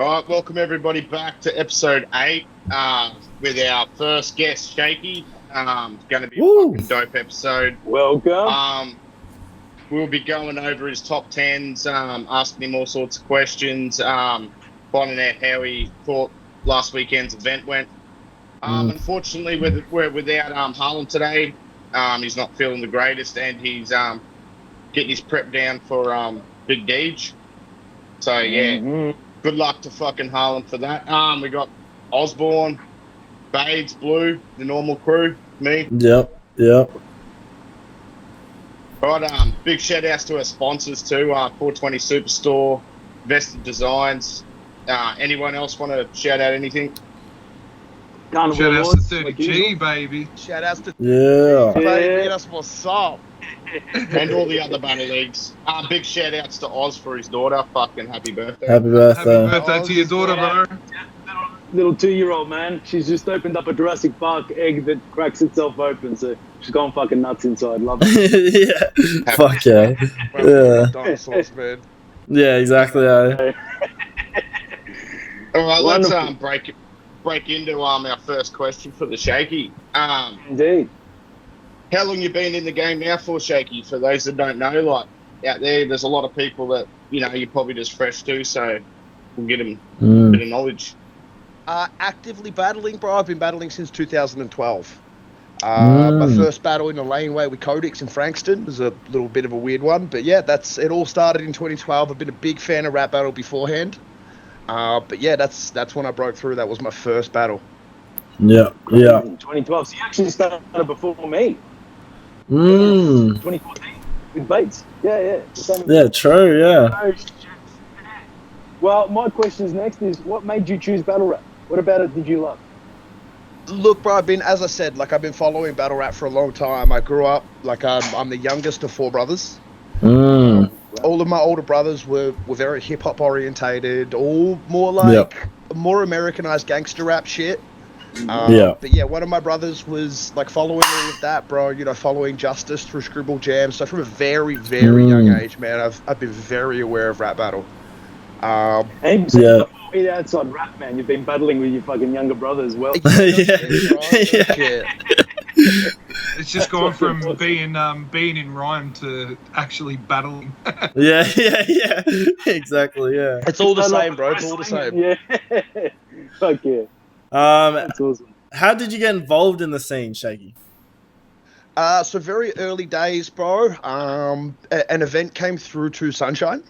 All right, welcome everybody back to episode 8 with our first guest, Shakey. It's going to be a fucking dope episode. Welcome. We'll be going over his top 10s, asking him all sorts of questions, finding out how he thought last weekend's event went. Unfortunately, we're without Harlan today. He's not feeling the greatest, and he's getting his prep down for Big Deej. So, yeah. Good luck to fucking Harlan for that. We got Osborne, Bades, Blue, the normal crew, me. Yep. Right, big shout outs to our sponsors too, 420 Superstore, Vested Designs. Anyone else want to shout out anything? Shout outs to 30G, baby. Shout outs to baby, that's what's up. And all the other banner leagues. Big shout outs to Oz for his daughter. Fucking happy birthday. Happy birthday. Happy birthday to your daughter, bro. Little 2-year-old, man. She's just opened up a Jurassic Park egg that cracks itself open, so she's gone fucking nuts inside. Love it. Yeah. Fuck yeah. Yeah. Dinosaurs, man. Yeah, exactly. All right, let's break into our first question for the Shakey. Indeed. How long you been in the game now for, Shakey? For those that don't know, like out there's a lot of people that you're probably just fresh to, so we'll get them a bit of knowledge. Actively battling, bro. I've been battling since 2012. My first battle in the laneway with Codex in Frankston was a little bit of a weird one, but yeah, it all started in 2012. I've been a big fan of rap battle beforehand, but yeah, that's when I broke through. That was my first battle. Yeah. 2012. So you actually started before me. 2014 with Bates. Yeah. Yeah, true. Yeah. Well, my question next is, what made you choose battle rap? What about it did you love? Look, bro, I've been following battle rap for a long time. I grew up, I'm the youngest of 4 brothers. All of my older brothers were very hip-hop orientated, all more more Americanized gangster rap shit. But yeah, one of my brothers was following all of that, bro, following Justice through Scribble Jam. So from a very, very young age, man, I've been very aware of rap battle. And so before outside rap, man, you've been battling with your fucking younger brother as well. Yeah. It's just gone from being in rhyme to actually battling. Yeah. Exactly. Yeah. It's all the same, bro. It's all the same. Yeah. Fuck yeah. That's awesome. How did you get involved in the scene, Shakey? So very early days, bro. An event came through to Sunshine.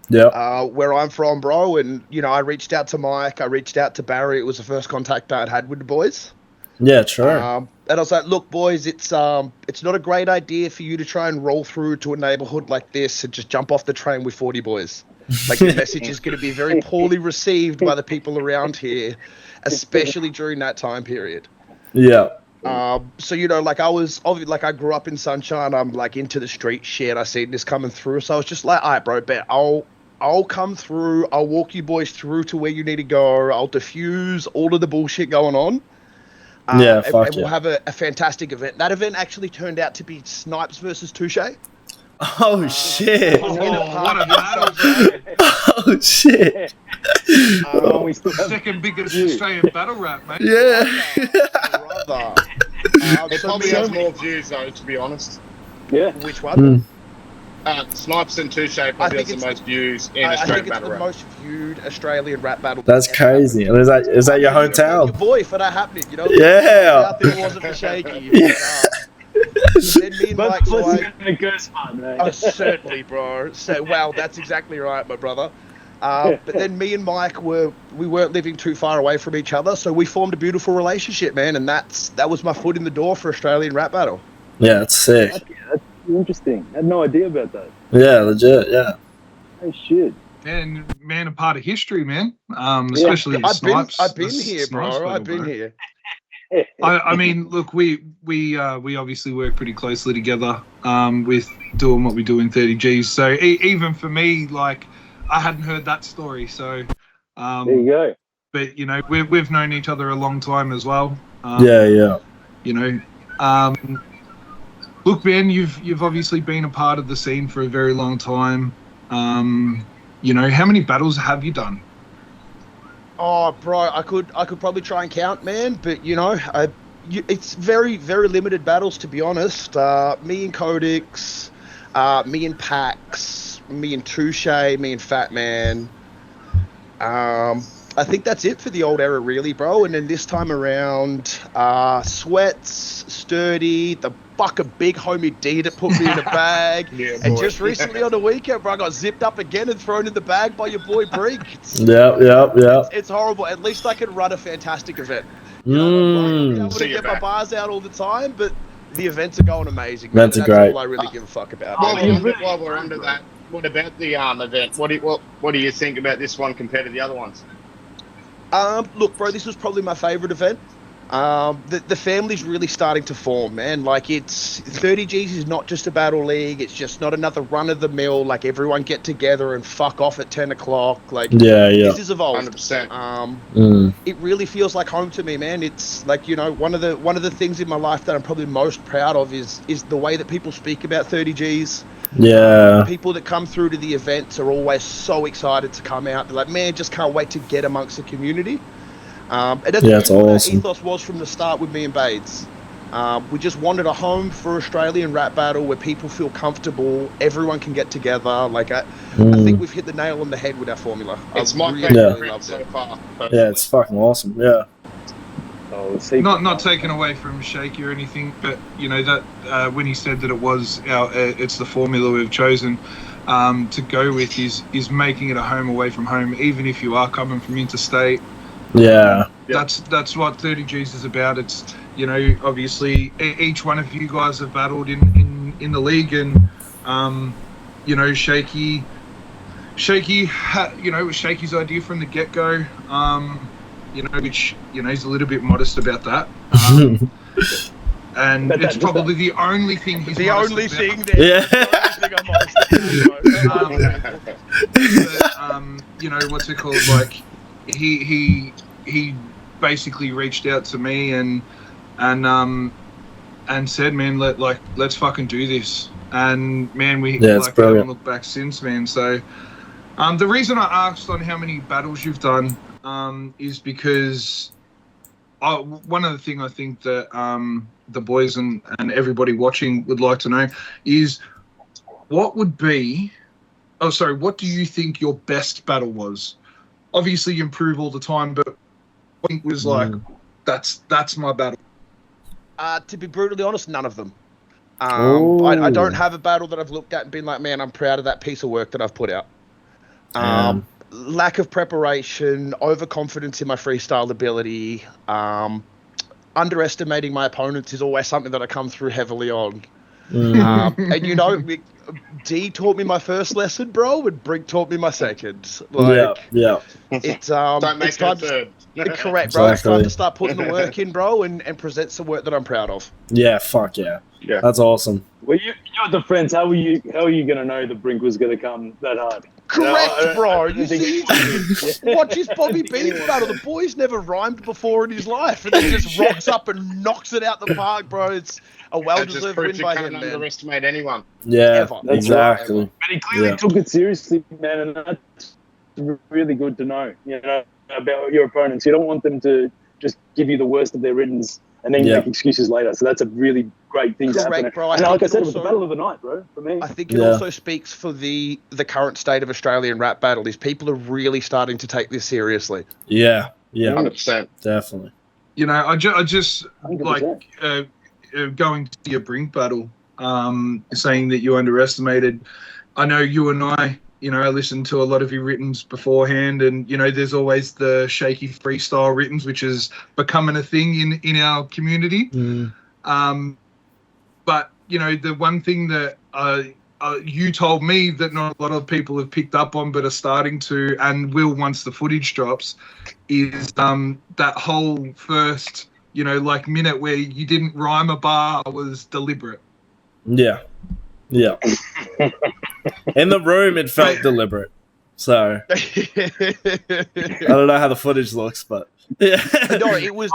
Yeah. Where I'm from, bro, and I reached out to Mike. I reached out to Barry. It was the first contact I'd had with the boys. Yeah, true. And I was like, look, boys, it's not a great idea for you to try and roll through to a neighborhood like this and just jump off the train with 40 boys. The message is going to be very poorly received by the people around here, especially during that time period. Yeah. So I grew up in Sunshine. I'm into the street shit. I seen this coming through, so I was just like, all right, bro, bet I'll come through. I'll walk you boys through to where you need to go. I'll diffuse all of the bullshit going on. And we'll have a fantastic event. That event actually turned out to be Snipes versus Touche. Oh shit! What a battle! Oh shit! Second biggest Australian battle rap, mate. Yeah. It probably has more views though, to be honest. Yeah. Which one? Snipes and Touche probably has the most views in Australian battle rap. I think it's the most viewed Australian rap battle. That's crazy. And is that your hometown? Your boy for that happening, Yeah. Nothing wasn't for Shakey. Yeah. Then me and Mike, certainly, bro. So, wow, that's exactly right, my brother. But then me and Mike we weren't living too far away from each other, so we formed a beautiful relationship, man. And that was my foot in the door for Australian rap battle. Yeah, that's sick. That's interesting. I had no idea about that. Yeah, legit. Yeah. Oh shit. And man, a part of history, man. Especially Snipes. I've been here, bro. I've been here. I mean, look, we obviously work pretty closely together with doing what we do in 30Gs. So even for me, I hadn't heard that story. So there you go. But we've known each other a long time as well. Yeah. Look, Ben, you've obviously been a part of the scene for a very long time. How many battles have you done? Oh, bro, I could probably try and count, man, but it's very, very limited battles, to be honest. Me and Codex, me and Pax, me and Touche, me and Fat Man. I think that's it for the old era, really, bro. And then this time around, Sweats, Sturdy, the fucking big homie D that put me in a bag. Yeah, and boy. just recently on the weekend, bro, I got zipped up again and thrown in the bag by your boy Brink. Yep. It's horrible. At least I can run a fantastic event. I'm able See to you get my back. bars out all the time, but the events are going amazing. Man. Events are That's great. all I really give a fuck about. While we're under that, what about the event? What do you think about this one compared to the other ones? Look, bro, this was probably my favourite event. The family's really starting to form, man. Like, it's 30Gs is not just a battle league. It's just not another run of the mill. Like, everyone get together and fuck off at 10 o'clock. Like, this is evolved. 100%. It really feels like home to me, man. It's like, one of the things in my life that I'm probably most proud of is the way that people speak about 30Gs. Yeah. People that come through to the events are always so excited to come out. They're like, man, just can't wait to get amongst the community. And that's what awesome. That ethos was from the start with me and Bades. We just wanted a home for Australian rap battle where people feel comfortable, everyone can get together. Like, I think we've hit the nail on the head with our formula. It's my really favorite loved so it. far. Yeah, it's fucking awesome. Yeah. Not taken away from Shakey or anything, but that when he said that it's the formula we've chosen to go with is making it a home away from home, even if you are coming from interstate. Yeah. That's what 30Gs is about. It's obviously each one of you guys have battled in the league, and Shakey it was Shakey's idea from the get-go. Which he's a little bit modest about that. And it's probably the only thing he's The modest only about. thing there. Yeah. The only thing I'm modest about, bro. But, what's it called? Like, he basically reached out to me and said, man, let's fucking do this. And man, we haven't looked back since, man. So the reason I asked on how many battles you've done is because one of the things I think that the boys and everybody watching would like to know is what do you think your best battle was? Obviously you improve all the time, but I think was like that's my battle. To be brutally honest, none of them. I don't have a battle that I've looked at and been like, man, I'm proud of that piece of work that I've put out. Lack of preparation, overconfidence in my freestyle ability, underestimating my opponents is always something that I come through heavily on. And D taught me my first lesson, bro, and Brink taught me my second. Like, it's Don't make it's time it a third. correct, bro. It's time to start putting the work in, bro, and present some work that I'm proud of. Yeah, fuck yeah. Yeah. That's awesome. Well, you're the friends. How are you gonna know that Brink was gonna come that hard? Correct, bro. You think- see, watch his Bobby Beans battle. The boy's never rhymed before in his life, and then just rocks up and knocks it out the park, bro. It's a well-deserved win by him, man. Underestimate anyone. Yeah, Ever. exactly. But he clearly took it seriously, man, and that's really good to know. About your opponents. You don't want them to just give you the worst of their writtens and then make excuses later. So that's a really great thing to happen. Bro. And like I said, it was the battle of the night, bro, for me. I think it also speaks for the current state of Australian rap battle is people are really starting to take this seriously. Yeah, 100%. definitely. I just 100%. like going to your Brink battle, saying that you underestimated. I know you and I listened to a lot of your writtens beforehand, and there's always the Shakey freestyle writtens, which is becoming a thing in our community. But the one thing that you told me that not a lot of people have picked up on, but are starting to, and will once the footage drops, is that whole first minute where you didn't rhyme a bar was deliberate. Yeah. In the room, it felt deliberate. So I don't know how the footage looks, but yeah. No, it was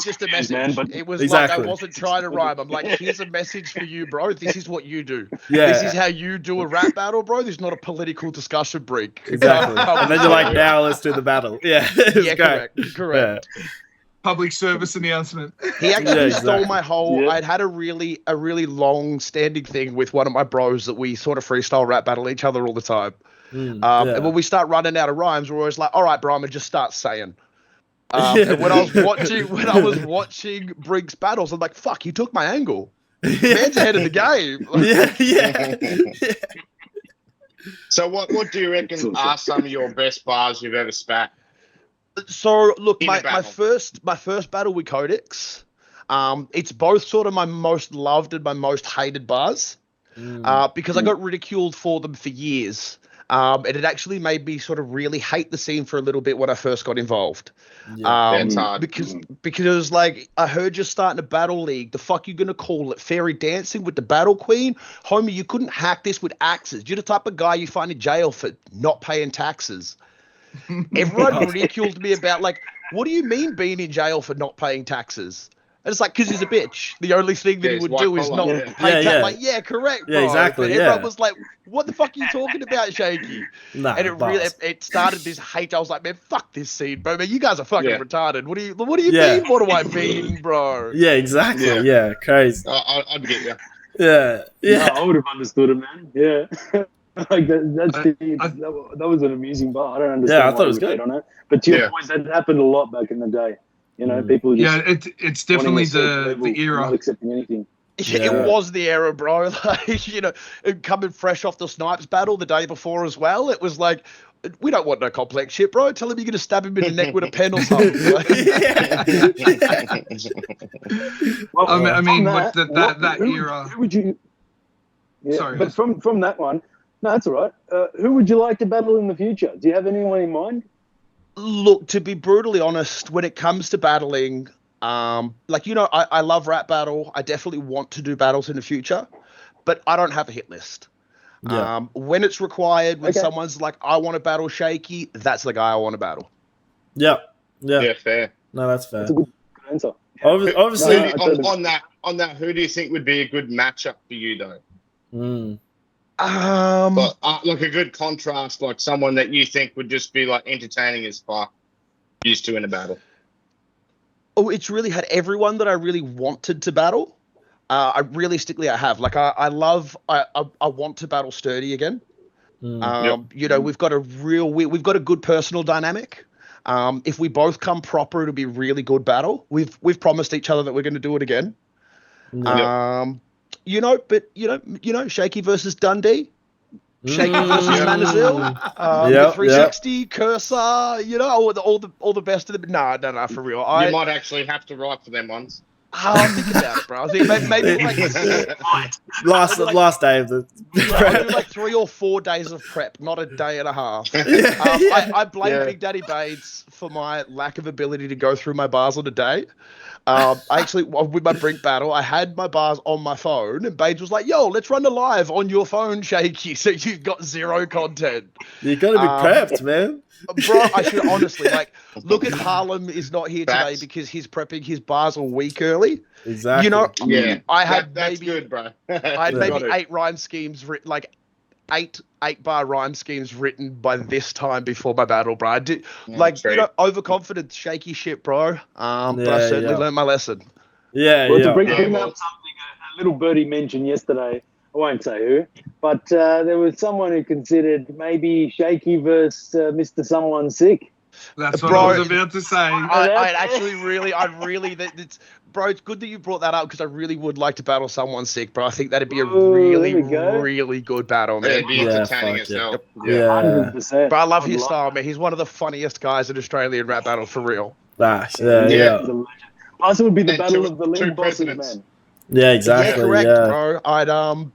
just a message. Man, but it was Exactly. like I wasn't trying to rhyme. I'm like, here's a message for you, bro. This is what you do. Yeah. This is how you do a rap battle, bro. This is not a political discussion break. Exactly. And then you're like, now let's do the battle. Yeah. Yeah, correct. Yeah. Public service announcement. He actually Yeah, stole exactly. my whole. Yeah. I'd had a really long standing thing with one of my bros that we sort of freestyle rap battle each other all the time. Yeah. And when we start running out of rhymes, we're always like, "All right, bro, I'm gonna just start saying." And when I was watching Briggs battles, I'm like, "Fuck, he took my angle. Man's ahead of the game." yeah. So what do you reckon are some of your best bars you've ever spat? So look, In a my battle. first battle with Codex, it's both sort of my most loved and my most hated bars, because I got ridiculed for them for years. And it actually made me sort of really hate the scene for a little bit when I first got involved. That's hard. Because like I heard you're starting a battle league. The fuck you gonna call it? Fairy dancing with the battle queen? Homie, you couldn't hack this with axes. You're the type of guy you find in jail for not paying taxes. Everyone ridiculed me about like, what do you mean being in jail for not paying taxes? And it's like, because he's a bitch. The only thing that he he's would white do is collar, not yeah. pay tax. Yeah. Like, yeah, correct, bro. Yeah, exactly, But everyone yeah. was like, what the fuck are you talking about, Shakey? Nah, And it really, it started this hate. I was like, man, fuck this scene, bro. Man, you guys are fucking Yeah. retarded. What do you Yeah. mean? What do I mean, bro? Yeah, exactly. Yeah. Yeah, crazy. I'd get you. Yeah. Yeah, Yeah. I would have understood it, man. Yeah. Like that was an amusing bar. I don't understand. Yeah, I why thought it was you would good. hate on it. But to your Yeah. point, that happened a lot back in the day. You know, people just Yeah, it's definitely wanting a certain level, the era. not accepting anything. It Yeah. was the era, bro. Like, you know, coming fresh off the Snipes battle the day before as well. It was like, we don't want no complex shit, bro. Tell him you're gonna stab him in the neck with a pen or something. Well, I mean, from like that who- era. Who would you? Yeah, Sorry. but from that one, no, that's all right. Who would you like to battle in the future? Do you have anyone in mind? Look, to be brutally honest, when it comes to battling, like, you know, I love rap battle. I definitely want to do battles in the future, but I don't have a hit list. Yeah. When it's required, when Okay. someone's like, I want to battle Shakey, that's the guy I want to battle. Yeah. Yeah. Yeah, fair. No, that's fair. That's a good answer. Obviously. No, On that, who do you think would be a good matchup for you though? But like a good contrast, like someone that you think would just be like entertaining as fuck, used to in a battle. Oh, it's really had everyone that I really wanted to battle. I have. Like, I want to battle Sturdy again. You know, we've got a good personal dynamic. If we both come proper, it'll be a really good battle. We've promised each other that we're going to do it again. You know, but you know, Shakey versus Dundee. Shakey versus Manazil, 360, Cursor, you know, all the best of them. Nah, for real. You might actually have to write for them ones. I'll think about it, bro. I think maybe like last day of the. I'll do like 3 or 4 days of prep, not a day and a half. I blame Big Daddy Bates for my lack of ability to go through my bars on a day. I actually, with my Brink battle, I had my bars on my phone, and Bates was like, "Yo, let's run the live on your phone, Shakey." So you've got 0 content. You gotta be prepped, man. Bro, I should honestly look at Harlem is not here today Facts. because he's prepping his bars a week early. Exactly. You know, Yeah, I had that's maybe good, bro. I had Yeah. maybe Got it. 8 rhyme schemes written, like 8 bar rhyme schemes written by this time before my battle, bro. I did true. you know, overconfident, shaky shit, bro. But I certainly learned my lesson. Yeah, Well, yeah. to bring Yeah, up well- something a little birdie mentioned yesterday, I won't say who, but there was someone who considered maybe Shakey versus Mr. Someone Sick. That's what Bro, I was about to say. Bro, it's good that you brought that up because I really would like to battle someone sick, bro. I think that'd be a Ooh, really, there we go. really good battle, man. It'd be Yeah, entertaining fuck as yeah. hell. Yeah. 100%. But I love his I'd style, man. He's one of the funniest guys in Australian rap battle, for real. Nice. Yeah, Yeah. yeah. He's a legend. Plus, it would be the And battle two- of the two league bosses, presidents. man. Yeah, exactly. Yeah, correct, Yeah. bro.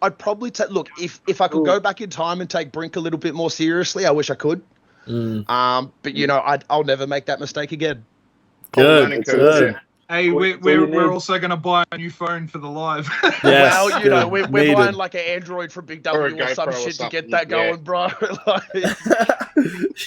I'd probably take. Look, if I could go back in time and take Brink a little bit more seriously, I wish I could. But you know, I'll never make that mistake again. Good. Learning It's curve, good. Hey, we're also going to buy a new phone for the live. Yes, Well, you know, yeah, we're buying like an Android from Big Or a W or some GoPro or shit to get something, that going, bro. Like,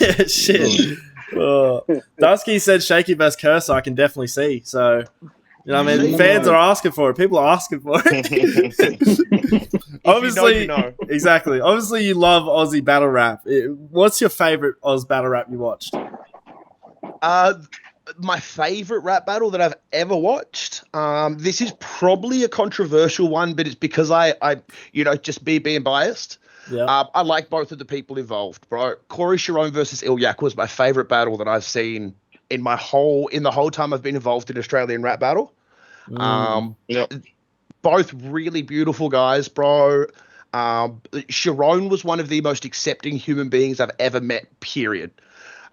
yeah, shit. Oh. Dusky said Shakey best cursor. I can definitely see. So, you know, what I mean, fans are asking for it. People are asking for it. Obviously, you know. exactly. Obviously, you love Aussie battle rap. What's your favorite Oz battle rap you watched? My favorite rap battle that I've ever watched. This is probably a controversial one, but it's because I you know, just being biased. Yeah. I like both of the people involved, bro. Corey Sharon versus Ilyak was my favorite battle that I've seen in the whole time I've been involved in Australian rap battle. Yep. Both really beautiful guys, bro. Sharon was one of the most accepting human beings I've ever met, period.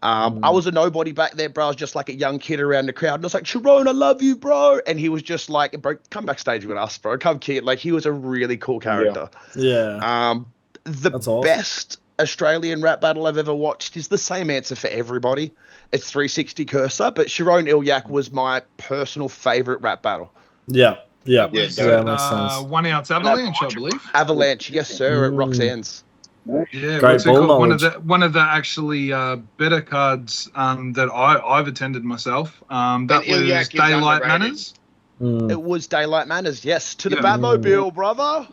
I was a nobody back there, bro. I was just like a young kid around the crowd. And I was like, Sharon, I love you, bro. And he was just like, bro, come backstage with us, bro. Come kid. Like, he was a really cool character. Yeah. The awesome. best Australian rap battle I've ever watched is the same answer for everybody. It's 360 Cursor, but Sharon Ilyak was my personal favorite rap battle. Yeah. Yeah. That was Yeah, makes sense. 1 ounce avalanche, I believe. Avalanche, yes, sir, at Roxanne's. Yeah, Great what's it ball called? knowledge. One of the actually better cards that I've attended myself. That And was Ilyak is Daylight underrated. Manners. It was Daylight Manners, yes. To the Yeah. Batmobile, brother.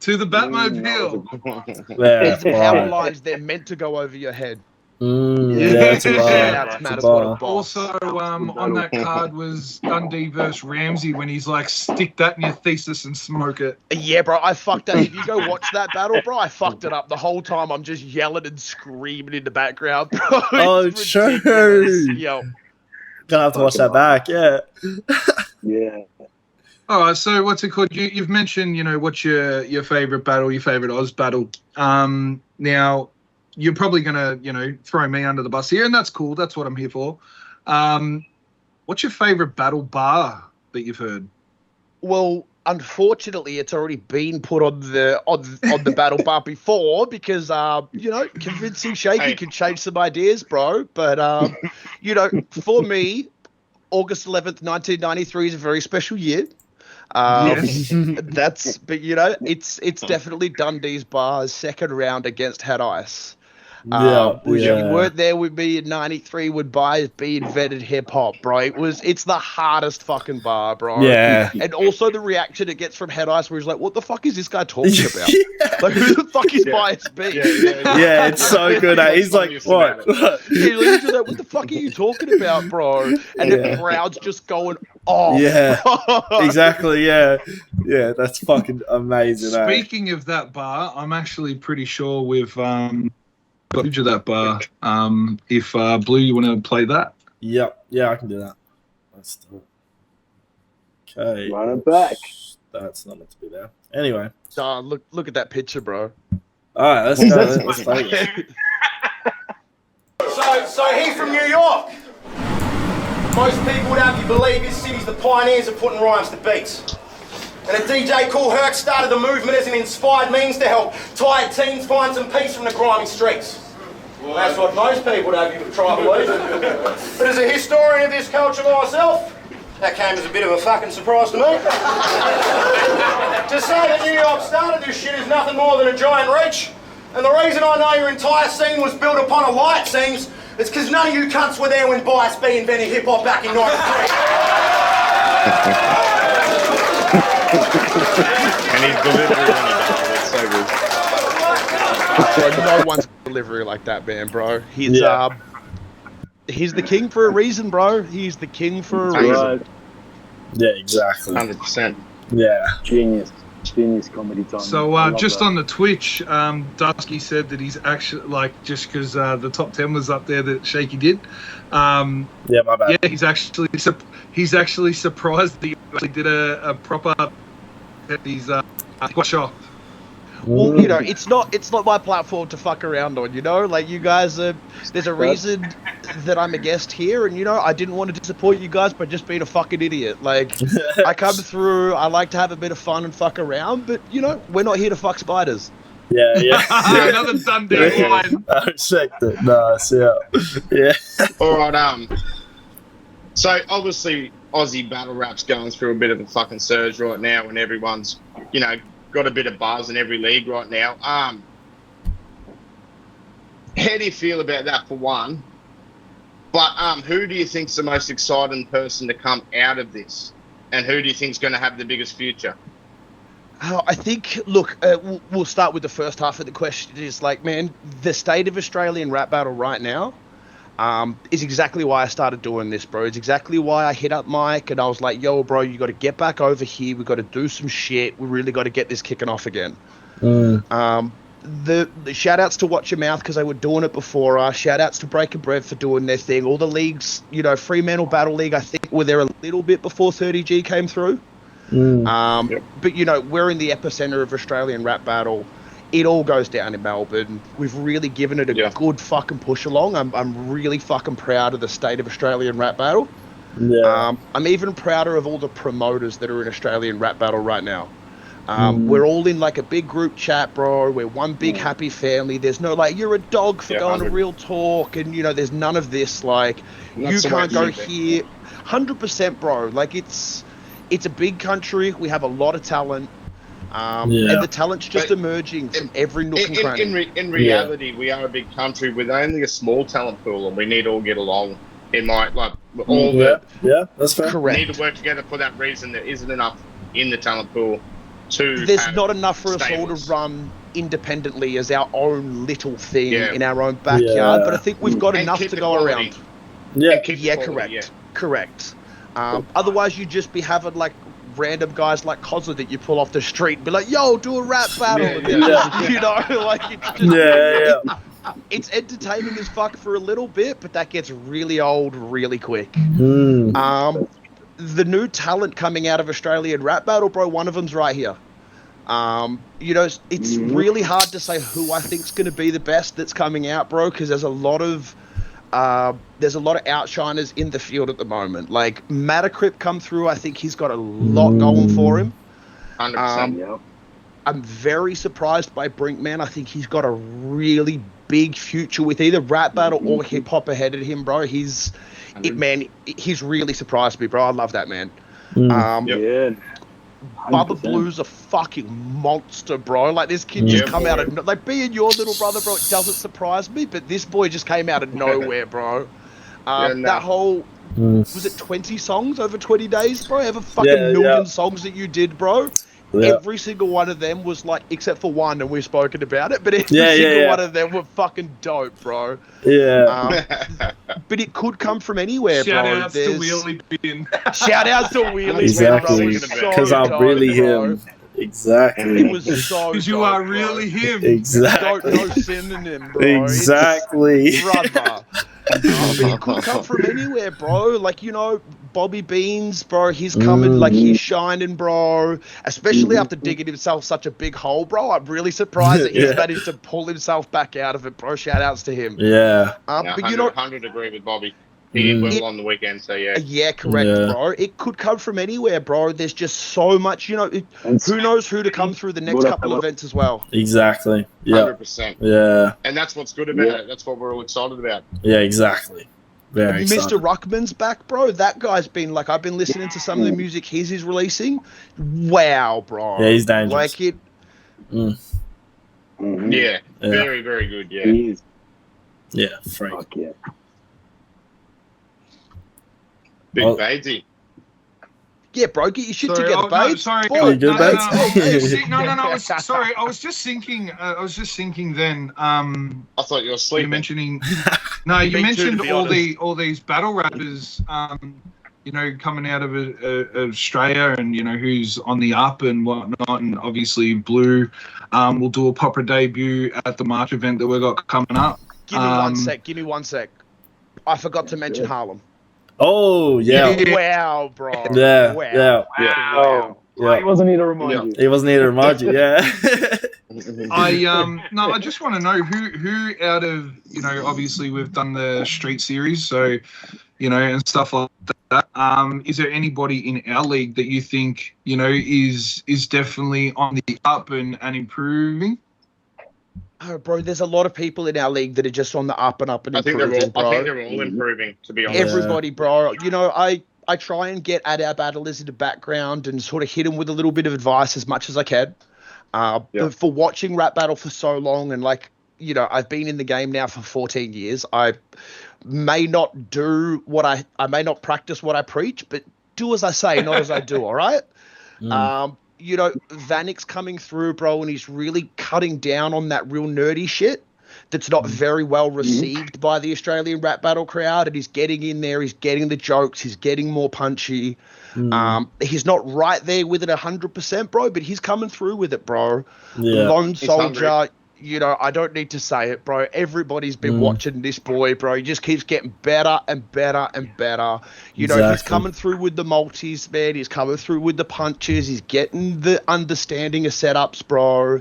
To the Batmobile. Yeah. These are power Right. lines. They're meant to go over your head. Yeah, that's a Yeah. bar. That's That's a matters what a bar. boss. Also, on that card was Dundee versus Ramsey when he's like, stick that in your thesis and smoke it. Yeah, bro, I fucked up. If you go watch that battle, bro, I fucked it up. The whole time I'm just yelling and screaming in the background, bro. Oh, It's true. ridiculous. Yo. Gonna have to watch that back. Yeah. Yeah. All right, so what's it called? You've mentioned, you know, what's your favorite battle, your favorite Oz battle. Now, you're probably gonna, you know, throw me under the bus here, and that's cool. That's what I'm here for. What's your favorite battle bar that you've heard? Well, unfortunately, it's already been put on the battle bar before because you know, convincing Shakey can change some ideas, bro. But you know, for me, August 11th, 1993 is a very special year. Yes. But you know, it's definitely Dundee's bar's second round against Head Ice. If you weren't there with me in '93, would be invented hip hop, bro. It's the hardest fucking bar, bro. Yeah. And also the reaction it gets from Head Ice, where he's like, "What the fuck is this guy talking about? Like, who the fuck is Bias B?" Yeah, it's so good. He's like, what? He's just like, "What the fuck are you talking about, bro?" And the crowd's just going off. Yeah, exactly. Yeah, yeah, that's fucking amazing. Speaking of that bar, I'm actually pretty sure we've footage of that bar. If Blue, you want to play that? Yep. Yeah, I can do that. Let's do it. Okay. Run it back. That's not meant to be there. Anyway. Look at that picture, bro. All right, let's go. Let's play this. So he's from New York. Most people would have you believe this city's the pioneers of putting rhymes to beats. And a DJ called Herc started the movement as an inspired means to help tired teens find some peace from the grimy streets. Well, that's what most people would have you try to believe. But as a historian of this culture myself, that came as a bit of a fucking surprise to me. To say that New York started this shit is nothing more than a giant reach. And the reason I know your entire scene was built upon a lie, it seems, is because none of you cunts were there when Bias B invented hip-hop back in '93. And his delivery when he does it, it's so good. Bro, no one's delivery like that, man, bro. He's the king for a reason, bro. He's the king for a reason. Right. Yeah, exactly. 100%. Yeah. Genius comedy time. So just on the Twitch, Dusky said that he's actually like just because the top 10 was up there that Shakey did. Yeah, my bad. Yeah, he's actually surprised that he actually did a proper. He's quite shocked. Well, you know, it's not my platform to fuck around on, you know? Like, you guys there's a reason that I'm a guest here, and, you know, I didn't want to disappoint you guys by just being a fucking idiot. Like, I come through, I like to have a bit of fun and fuck around, but, you know, we're not here to fuck spiders. Yeah, yeah. Another Dundee line. I respect it. Nice, yeah. Yeah. All right, So obviously Aussie battle rap's going through a bit of a fucking surge right now, and everyone's, you know, got a bit of buzz in every league right now. How do you feel about that, for one? But who do you think's the most exciting person to come out of this, and who do you think's going to have the biggest future? I think, look, we'll start with the first half of the question. Is like, man, the state of Australian rap battle right now is exactly why I started doing this, bro. It's exactly why I hit up Mike and I was like, yo, bro, you got to get back over here. We got to do some shit. We really got to get this kicking off again. The shout outs to Watch Your Mouth because they were doing it before us. Shout outs to Breaking Bread for doing their thing. All the leagues, you know, Fremantle Battle League, I think, were there a little bit before 30G came through. But, you know, we're in the epicenter of Australian rap battle. It all goes down in Melbourne. We've really given it a good fucking push along. I'm really fucking proud of the state of Australian rap battle. I'm even prouder of all the promoters that are in Australian rap battle right now. We're all in like a big group chat, bro. We're one big happy family. There's no like, you're a dog for going to Real Talk, and you know, there's none of this like, you can't go here. 100%, bro. Like it's a big country. We have a lot of talent, and the talent's just emerging from every nook and cranny. In reality, we are a big country with only a small talent pool, and we need to all get along. In my That's fair. Correct. We need to work together for that reason. There isn't enough in the talent pool. There's not enough for us all to run independently as our own little thing in our own backyard, but I think we've got enough to go around. Correct. Otherwise, you'd just be having like random guys like Cozza that you pull off the street and be like, yo, do a rap battle. You know, like it's just, it's entertaining as fuck for a little bit, but that gets really old really quick. The new talent coming out of Australian rap battle, bro, one of them's right here. You know, it's really hard to say who I think's going to be the best that's coming out, bro, because there's a lot of outshiners in the field at the moment. Like Matacrip come through, I think he's got a lot going for him. 100%. I'm very surprised by Brinkman. I think he's got a really big future with either rap battle or hip hop ahead of him, bro. He's really surprised me, bro. I love that man. Bubba Blue's a fucking monster, bro. Like this kid just come out of like being your little brother, bro. It doesn't surprise me, but this boy just came out of nowhere, bro. That whole was it 20 songs over 20 days, bro? Have a fucking million songs that you did, bro. Every single one of them was like, except for one, and we've spoken about it, but every single one of them were fucking dope, bro. But it could come from anywhere, Shout bro. outs to Wheelie Bin. Shout outs to Wheelie Exactly, Bin, bro. because I'm really him. Exactly. It was so Because you are really him. Exactly. No synonym, bro. Exactly. Brother. But it could come from anywhere, bro. Like, you know, Bobby Beans, bro, he's coming, like, he's shining, bro. Especially after digging himself such a big hole, bro. I'm really surprised that he's managed to pull himself back out of it, bro. Shout outs to him. But you know, 100 agree with Bobby. He did well on the weekend, so yeah, correct, bro. It could come from anywhere, bro. There's just so much, you know. Who knows who to come through the next couple of events as well. Exactly. 100%. Yeah. And that's what's good about it. That's what we're all excited about. Yeah, exactly. Very Mr. Ruckman's back, bro. That guy's been like, I've been listening to some of the music he's releasing. Wow, bro. Yeah, he's dangerous. Like it. Yeah, very, very good. Yeah. He is. Yeah, freak. Fuck yeah. Big Badesy. Yeah, bro, get your shit together, babe. Sorry, you good, Bates? No. I was just thinking. Then. I thought you were sleeping. You mentioning. No, you mentioned all these battle rappers. You know, coming out of Australia, and you know who's on the up and whatnot, and obviously Blue will do a proper debut at the March event that we've got coming up. Give me one sec. I forgot to mention Harlem. Oh, yeah. Wow, bro. Yeah. Wow. He wasn't here to remind you. He wasn't here to remind you, I just want to know who out of, you know, obviously we've done the street series, so, you know, and stuff like that. Is there anybody in our league that you think, you know, is definitely on the up and improving? Oh, bro, there's a lot of people in our league that are just on the up and up and I think improving, bro. I think they're all improving, to be honest. Everybody, bro. You know, I try and get at our battlers in the background and sort of hit them with a little bit of advice as much as I can. But for watching rap battle for so long, and like, you know, I've been in the game now for 14 years. I may not do what I may not practice what I preach, but do as I say, not as I do. All right. You know, Vanek's coming through, bro, and he's really cutting down on that real nerdy shit that's not very well received by the Australian rap battle crowd. And he's getting in there, he's getting the jokes, he's getting more punchy. He's not right there with it 100%, bro, but he's coming through with it, bro. Lone Soldier, you know, I don't need to say it, bro. Everybody's been watching this boy, bro. He just keeps getting better and better and better. You know, he's coming through with the multis, man. He's coming through with the punches. He's getting the understanding of setups, bro.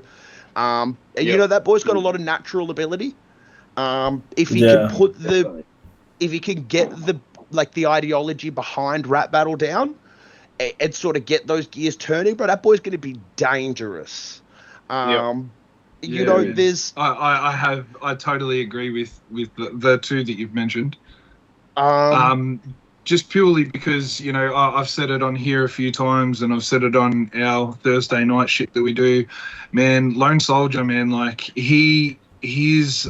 And you know, that boy's got a lot of natural ability. If he can put if he can get the ideology behind rap battle down and sort of get those gears turning, bro, that boy's going to be dangerous. You know, there's. I totally agree with the two that you've mentioned. Just purely because, you know, I've said it on here a few times, and I've said it on our Thursday night shit that we do. Man, Lone Soldier, man, like he's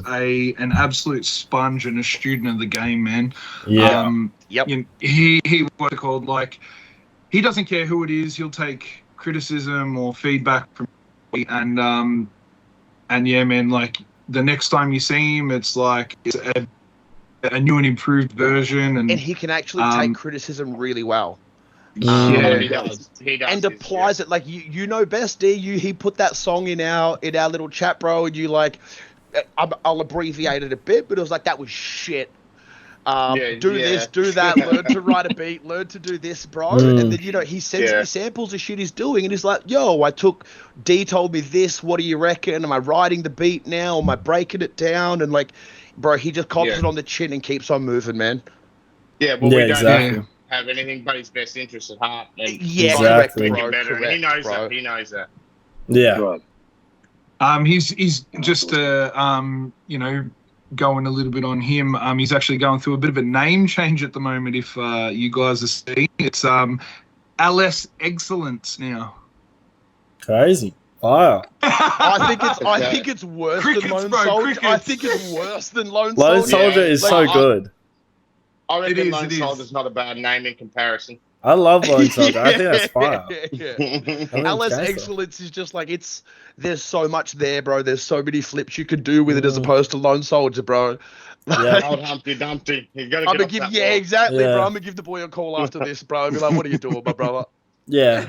an absolute sponge and a student of the game, man. He what's it called? Like, he doesn't care who it is. He'll take criticism or feedback from me, and yeah, man, like the next time you see him, it's like it's a new and improved version, and he can actually take criticism really well. He does. And applies it like you know best, D. He put that song in our little chat, bro, and you like, I'll abbreviate it a bit, but it was like, that was shit. This, do that, learn to write a beat, learn to do this, bro. And then, you know, he sends me samples of shit he's doing, and he's like, yo, D told me this, what do you reckon? Am I writing the beat now? Am I breaking it down? And like, bro, he just cops it on the chin and keeps on moving, man. Yeah, well, we don't have anything but his best interest at heart. And correct, bro. Correct, and he knows that. He knows that. Yeah. Right. He's just you know, going a little bit on him. He's actually going through a bit of a name change at the moment. If you guys are seeing, it's LS Excellence now. Crazy. Wow. I think it's worse than Lone Soldier. I think it's worse than Lone Soldier. Lone Soldier is so good. I reckon Lone Soldier's not a bad name in comparison. I love Lone Soldier. I think that's fire. LS Excellence is just like, there's so much there, bro. There's so many flips you could do with it as opposed to Lone Soldier, bro. Yeah. Old Humpty Dumpty. He's got to I'm gonna give, exactly, bro. I'm gonna give the boy a call after this, bro. And be like, what are you doing, my brother? Yeah.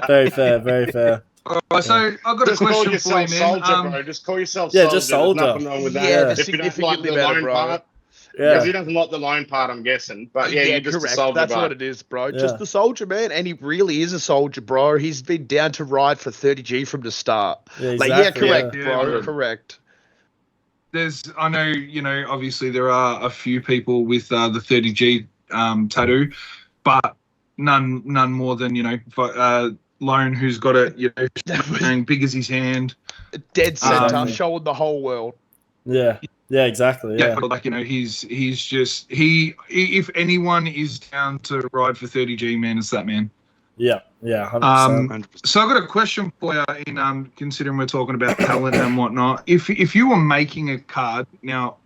Very fair. Very fair. All right, so I've got a question for you, man. Soldier, bro. Just call yourself Soldier. Yeah, just Soldier. There's nothing wrong with that. Yeah, if you don't like the lone part. Because he doesn't like the lone part, I'm guessing. But yeah, you're just correct. a soldier. That's what it is, bro. Just the soldier, man. And he really is a soldier, bro. He's been down to ride for 30G from the start. Yeah, exactly. Correct, bro. Correct. I know, you know, obviously there are a few people with the 30G tattoo, but none more than, you know, Lone, who's got it, you know, big as his hand. Dead center, showing the whole world. Yeah. Yeah, exactly. Yeah, like, you know, he's just if anyone is down to ride for 30G, man, it's that man. Yeah, 100%. So I've got a question for you. In considering we're talking about talent and whatnot, if you were making a card now,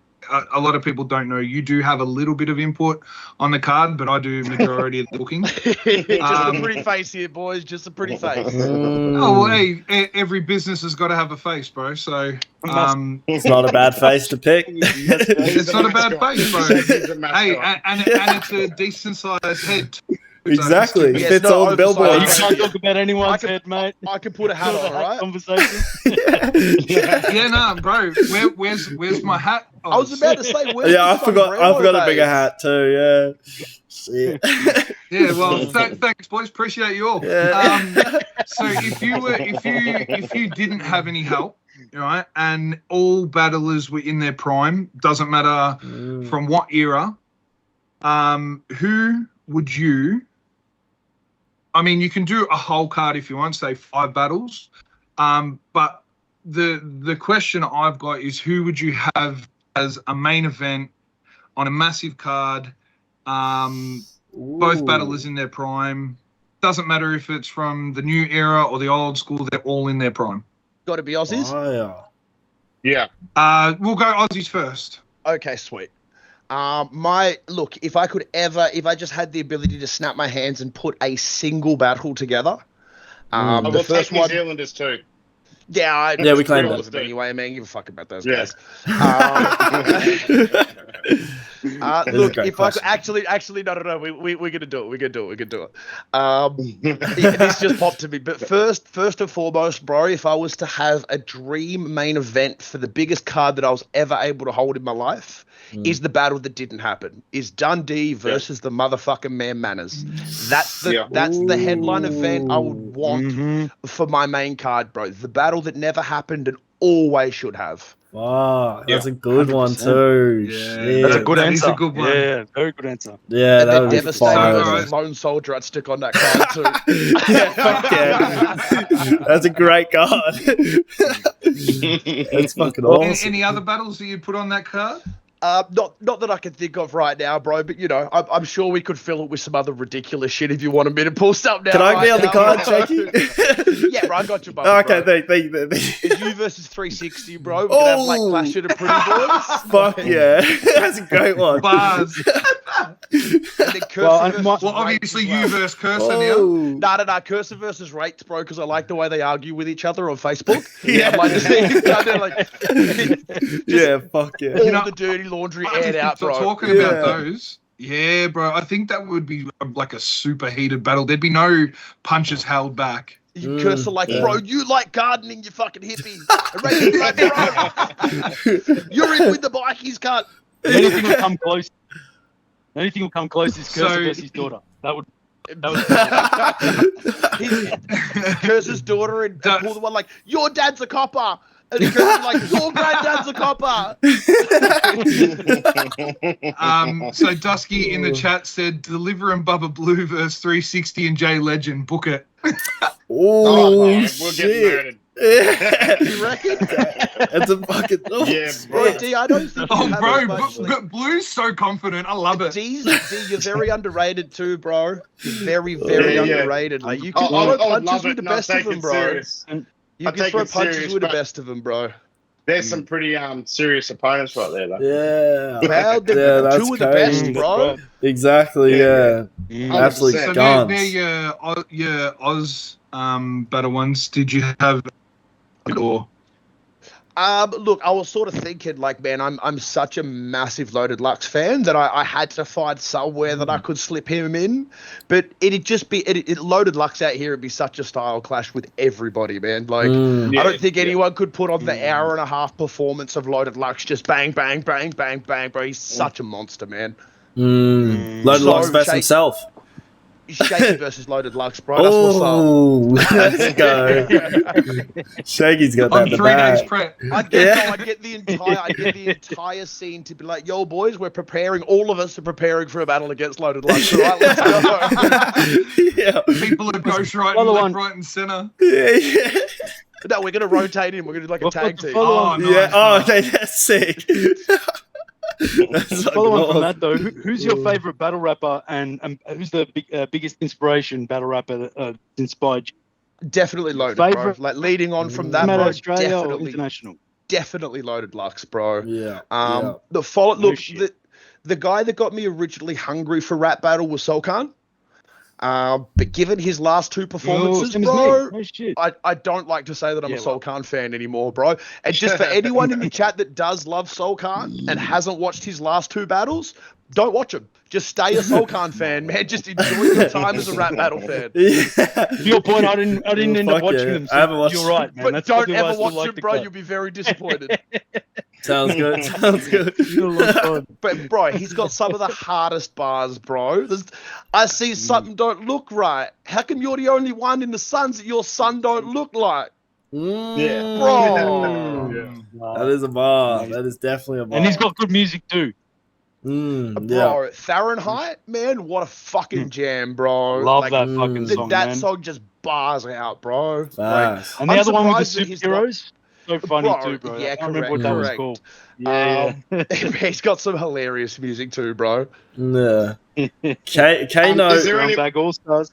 a lot of people don't know you do have a little bit of input on the card, but I do majority of the booking. Just a pretty face here, boys. Just a pretty face. Oh, well, hey, every business has got to have a face, bro. So it's not a bad face to pick. It's not a bad face, bro. Hey, and it's a decent sized head. Exactly. It fits all the billboards. You can't talk about anyone's head, mate. I can put a hat on, right? Conversation. Yeah, no, bro. Where's my hat? Oh, I was about to say, I forgot to bring a hat too. Yeah. Shit. Yeah. Well, thanks, boys. Appreciate you all. Yeah. So if you didn't have any help, right, and all battlers were in their prime, doesn't matter from what era, who would you? I mean, you can do a whole card if you want, say 5 battles, but the question I've got is, who would you have as a main event on a massive card? Both battlers in their prime. Doesn't matter if it's from the new era or the old school. They're all in their prime. Got to be Aussies. Yeah. We'll go Aussies first. Okay, sweet. If I just had the ability to snap my hands and put a single battle together, We'll take New Zealanders too. Yeah, we claimed them anyway, man. Give a fuck about those Yeah. guys. Look, if I could actually, no, we're gonna do it. We're gonna do it. This just popped to me. But first and foremost, bro, if I was to have a dream main event for the biggest card that I was ever able to hold in my life, is the battle that didn't happen. Is Dundee versus the motherfucking Man Manners. That's the headline event I would want for my main card, bro. The battle that never happened and always should have. Wow, that's a good 100%. One too. Yeah, that's a good answer. Is a good one. Yeah, very good answer. Yeah, and that would be Devastator versus Lone Soldier. I'd stick on that card too. Fuck yeah. That's a great card. That's fucking awesome. Any other battles that you'd put on that card? Not that I can think of right now, bro. But you know, I'm sure we could fill it with some other ridiculous shit if you wanted me to pull something out. Can I be on the card, Shakey? Yeah, bro. I got you, bro. Okay, thank you. It's you versus 360, bro. We're gonna have like Clash of the Pretty Boys. Fuck yeah, that's a great one. Bars. Obviously you versus Cursor now. Nah. Cursor versus Rates, bro, because I like the way they argue with each other on Facebook. Yeah. I'd like to see yeah, fuck yeah. All the dirty laundry aired out, bro. Talking about those. Yeah, bro. I think that would be like a super heated battle. There'd be no punches held back. Cursor bro, you like gardening, you fucking hippie. Bro, you're in with the bikies, cunt. Anything will come close. Anything will come close is Cursor versus his daughter. That would Cursor's daughter and pull the one like, your dad's a copper. And Cursor's like, your granddad's a copper. So Dusky in the chat said, Deliver and Bubba Blue versus 360 and Jay Legend. Book it. We'll get murdered. You reckon? That's a fucking bro. D, I don't think. Bro, Blue's so confident. I love it. D, you're very underrated too, bro. You're very underrated. Like you can throw punches with the best of them, bro. You can throw punches with the best of them, bro. There's some pretty serious opponents right there, though. Yeah. Well, that's two of the best, bro. Exactly. Yeah. Absolute so guns. They're your Oz battle ones. Did you have or? Look, I was sort of thinking, like, man, I'm such a massive Loaded Lux fan that I had to find somewhere that I could slip him in, but it'd just be Loaded Lux out here would be such a style clash with everybody, man. Like, I don't think anyone could put on the hour and a half performance of Loaded Lux just bang, bang, bang, bang, bang, bro. He's such a monster, man. Loaded Lux best himself. Shakey versus Loaded Lux, bro. That's what's up. Let's go. Shakey's got that in the 3 days bag. prep. I'd get the entire scene to be like, yo, boys, all of us are preparing for a battle against Loaded Lux. Right, let's go. People are ghostwriting left, right, and center. Yeah. No, we're gonna rotate him. We're gonna do like a tag team. Nice. Oh, okay, that's sick. Follow on from that though, who's your favorite battle rapper and who's the biggest inspiration battle rapper that inspired you? Definitely Loaded, bro. Like leading on from that, bro. Australia or international? Definitely Loaded Lux, bro. Yeah. The guy that got me originally hungry for rap battle was Solkan. But given his last two performances, bro, I don't like to say that I'm a Soul Khan fan anymore, bro. And just for anyone in the chat that does love Soul Khan and hasn't watched his last two battles, don't watch them. Just stay a Soul Khan fan, man. Just enjoy your time as a rap battle fan. To your point, I didn't end up watching them. So I haven't watched. You're right, man. But don't ever watch them, bro. You'll be very disappointed. Sounds good. But bro, he's got some of the hardest bars, bro. I see something don't look right. How come you're the only one in the Suns that your son don't look like? Yeah, bro. That is a bar. That is definitely a bar. And he's got good music too. Bro, Fahrenheit, man, what a fucking jam, bro. Love that fucking song, that man. song just bars out, bro. Nice. And the other one with the superheroes? so funny too, bro. Yeah, I remember what that was correct. called. Yeah. He's got some hilarious music too, bro. Yeah. is Kano there any- Bag All Stars.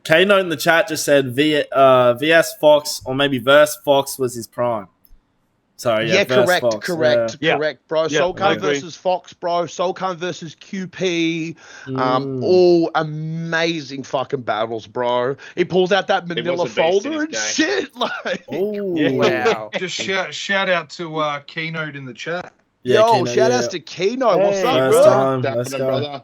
Kano in the chat just said VS Fox or maybe Verse Fox was his prime. Sorry, Yeah, Verse correct, Fox. correct, Yeah. correct, bro. Yeah, Soulcon I agree. versus Fox, bro. Soulcon versus QP. Mm. All amazing fucking battles, bro. He pulls out that Manila was a beast in folder and his shit. Like, Oh, wow. Just shout out to Keynote in the chat. Yeah, Yo, Kano, shout yeah. outs to Keno. What's Hey, up, First bro? time. Happening, Let's go. brother.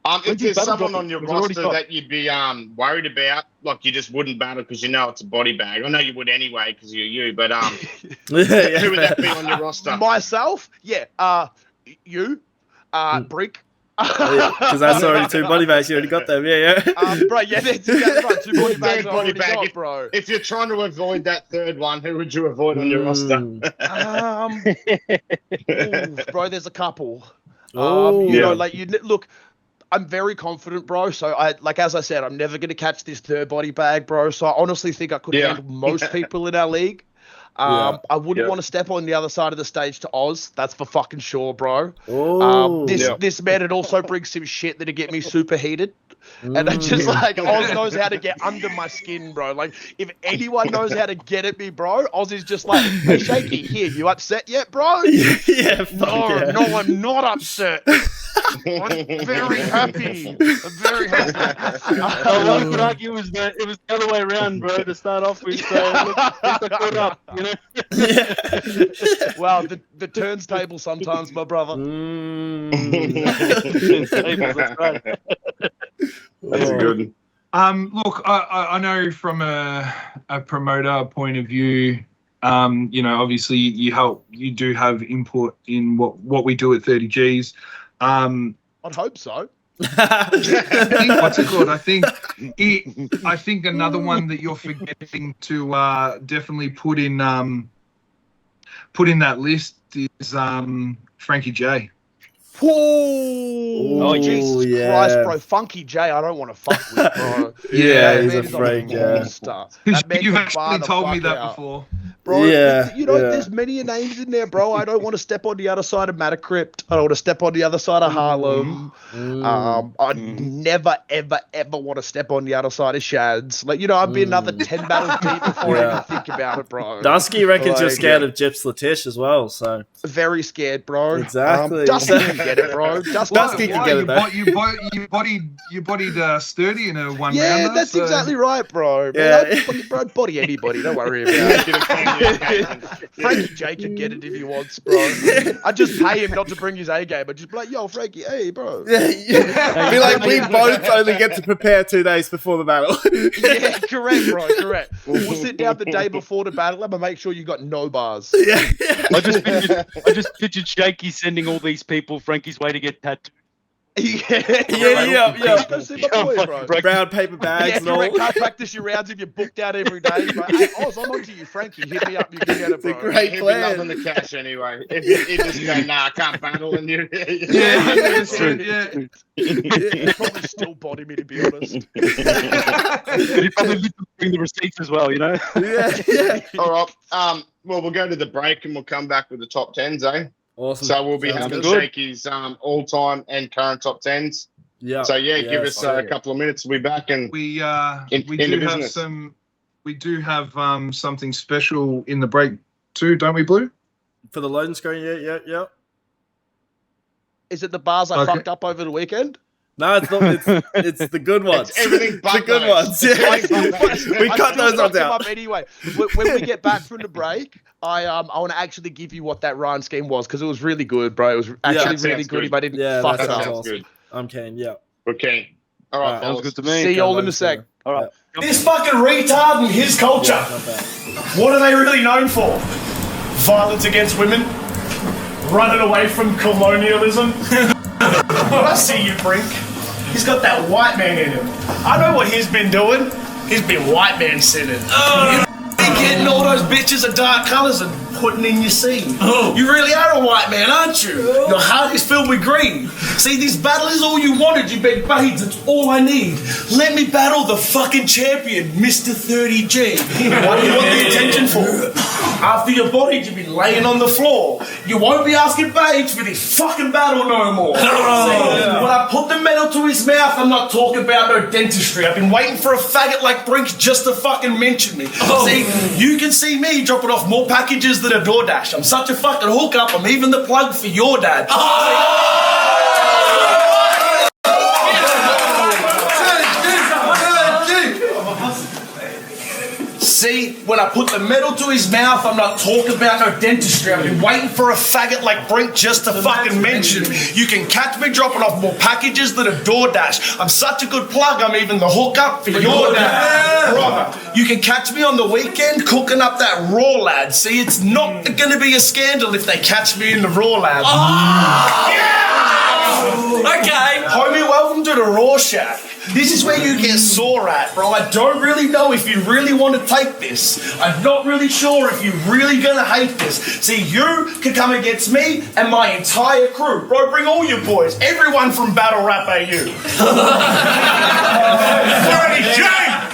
If When did there's battle someone drop? on your We've already roster got- that you'd be worried about, like you just wouldn't battle because you know it's a body bag. I know you would anyway because you're you, but Yeah, who would that be on your roster? Myself? Yeah. You? Brick? Because that's already 2 body bags. You already got them. Yeah, yeah. Bro, yeah, that's right. 2 body bags Third I body already bag. got, bro. If you're trying to avoid that third one, who would you avoid on your roster? Bro, there's a couple. Oh, You know, like look, I'm very confident, bro. So as I said, I'm never gonna catch this third body bag, bro. So I honestly think I could handle most people in our league. I wouldn't want to step on the other side of the stage to Oz. That's for fucking sure, bro. Oh, This man would also bring some shit that'd get me super heated. And I just like Oz knows how to get under my skin, bro. Like if anyone knows how to get at me, bro, Oz is just like, hey, Shakey, here, you upset yet, bro? yeah. No, I'm not upset. I'm very happy. I'm very happy. I would argue it was the other way around, bro. To start off with, look, I caught up, you know. Wow, the turnstable sometimes, my brother. That's right. That's a good one. Look, I know from a promoter point of view, you know, obviously you do have input in what we do at 30 Gs. I'd hope so. What's it called? I think another one that you're forgetting to definitely put in that list is Frankie J. Oh, Jesus Christ, bro. Funky J, I don't want to fuck with, bro. Yeah, That he's man a is freak, yeah. monster. That man You've can bar actually the told me fuck that out. before. Bro, Yeah, you know, yeah. there's many names in there, bro. I don't want to step on the other side of Matacrypt. I don't want to step on the other side of Harlem. I never, ever, ever want to step on the other side of Shads. Like, you know, I'd be another 10 battles deep before I even think about it, bro. Dusky reckons you're Like, scared of Gyps Latish as well, so Very scared, bro. Exactly. Dusky can get it, bro. Dusky can get it, though. You bodied Sturdy in a one Yeah, rounder. that's exactly right, bro. Man, Yeah. I'd fucking, bro, I'd body anybody. Don't worry about it. Frankie J can get it if he wants, bro. I just pay him not to bring his A game. I just be like, yo, Frankie, hey, bro. yeah. Be like, we both only get to prepare 2 days before the battle. Yeah, correct, bro, correct. We'll sit down the day before the battle and make sure you got no bars. yeah. I just pictured Shakey sending all these people Frankie's way to get tattooed. Yeah. Go see my boy, bro. Brown paper bags Yeah, and all. correct. Can't practice your rounds if you're booked out every day. Bro. Hey, Oz, I'm onto you, Frankie. Hit me up. You can get it, It's a bro. great He'd be plan. loving the cash anyway. If you just go, nah, I can't battle, and you. Yeah. He'd probably still body me, to be honest. But he probably bring the receipts as well, you know. Yeah. All right. Well, we'll go to the break and we'll come back with the top 10s, eh? Awesome. So we'll be Sounds having good. Shakey's all-time and current top 10s. Yeah. So give us a couple of minutes. We'll be back and We into do have business. something special in the break too, don't we, Blue? For the loading screen, yeah. Is it the bars I Okay. fucked up over the weekend? No, it's not. It's the good ones. It's everything but the good those. ones. Yeah. We I cut still those ones knocked him out. up anyway. When we get back from the break, I want to actually give you what that rhyme scheme was because it was really good, bro. It was actually that really sounds good if good. I didn't Yeah, fuck that it sounds up. awesome. good. I'm keen. Yeah. Okay. All right, Alright, Sounds fellas. good to me. See you all in a sec. All right. This fucking retard and his culture. Not bad. What are they really known for? Violence against women? Running away from colonialism? I see you, Brink. He's got that white man in him. I know what he's been doing. He's been white man centered. Oh, getting all those bitches of dark colours and putting in your scene. You really are a white man, aren't you? Your heart is filled with greed. See, this battle is all you wanted, you big babes. It's all I need. Let me battle the fucking champion, Mr. 30G. What do you want the attention for? After you're bodied, you've been laying on the floor. You won't be asking babes for this fucking battle no more. See, when I put the metal to his mouth, I'm not talking about no dentistry. I've been waiting for a faggot like Brink just to fucking mention me. See, you can see me dropping off more packages than a DoorDash. I'm such a fucking hookup, I'm even the plug for your dad. See, when I put the metal to his mouth, I'm not talking about no dentistry. I've been waiting for a faggot like Brink just to fucking mention me. You can catch me dropping off more packages than a DoorDash. I'm such a good plug, I'm even the hookup for your dad. Brother, you can catch me on the weekend cooking up that raw lad. See, it's not going to be a scandal if they catch me in the raw lad. Okay. Homie, welcome to the Raw Shack. This is where you get sore at, bro. I don't really know if you really want to take this. I'm not really sure if you're really going to hate this. See, you can come against me and my entire crew. Bro, bring all your boys. Everyone from Battle Rap AU.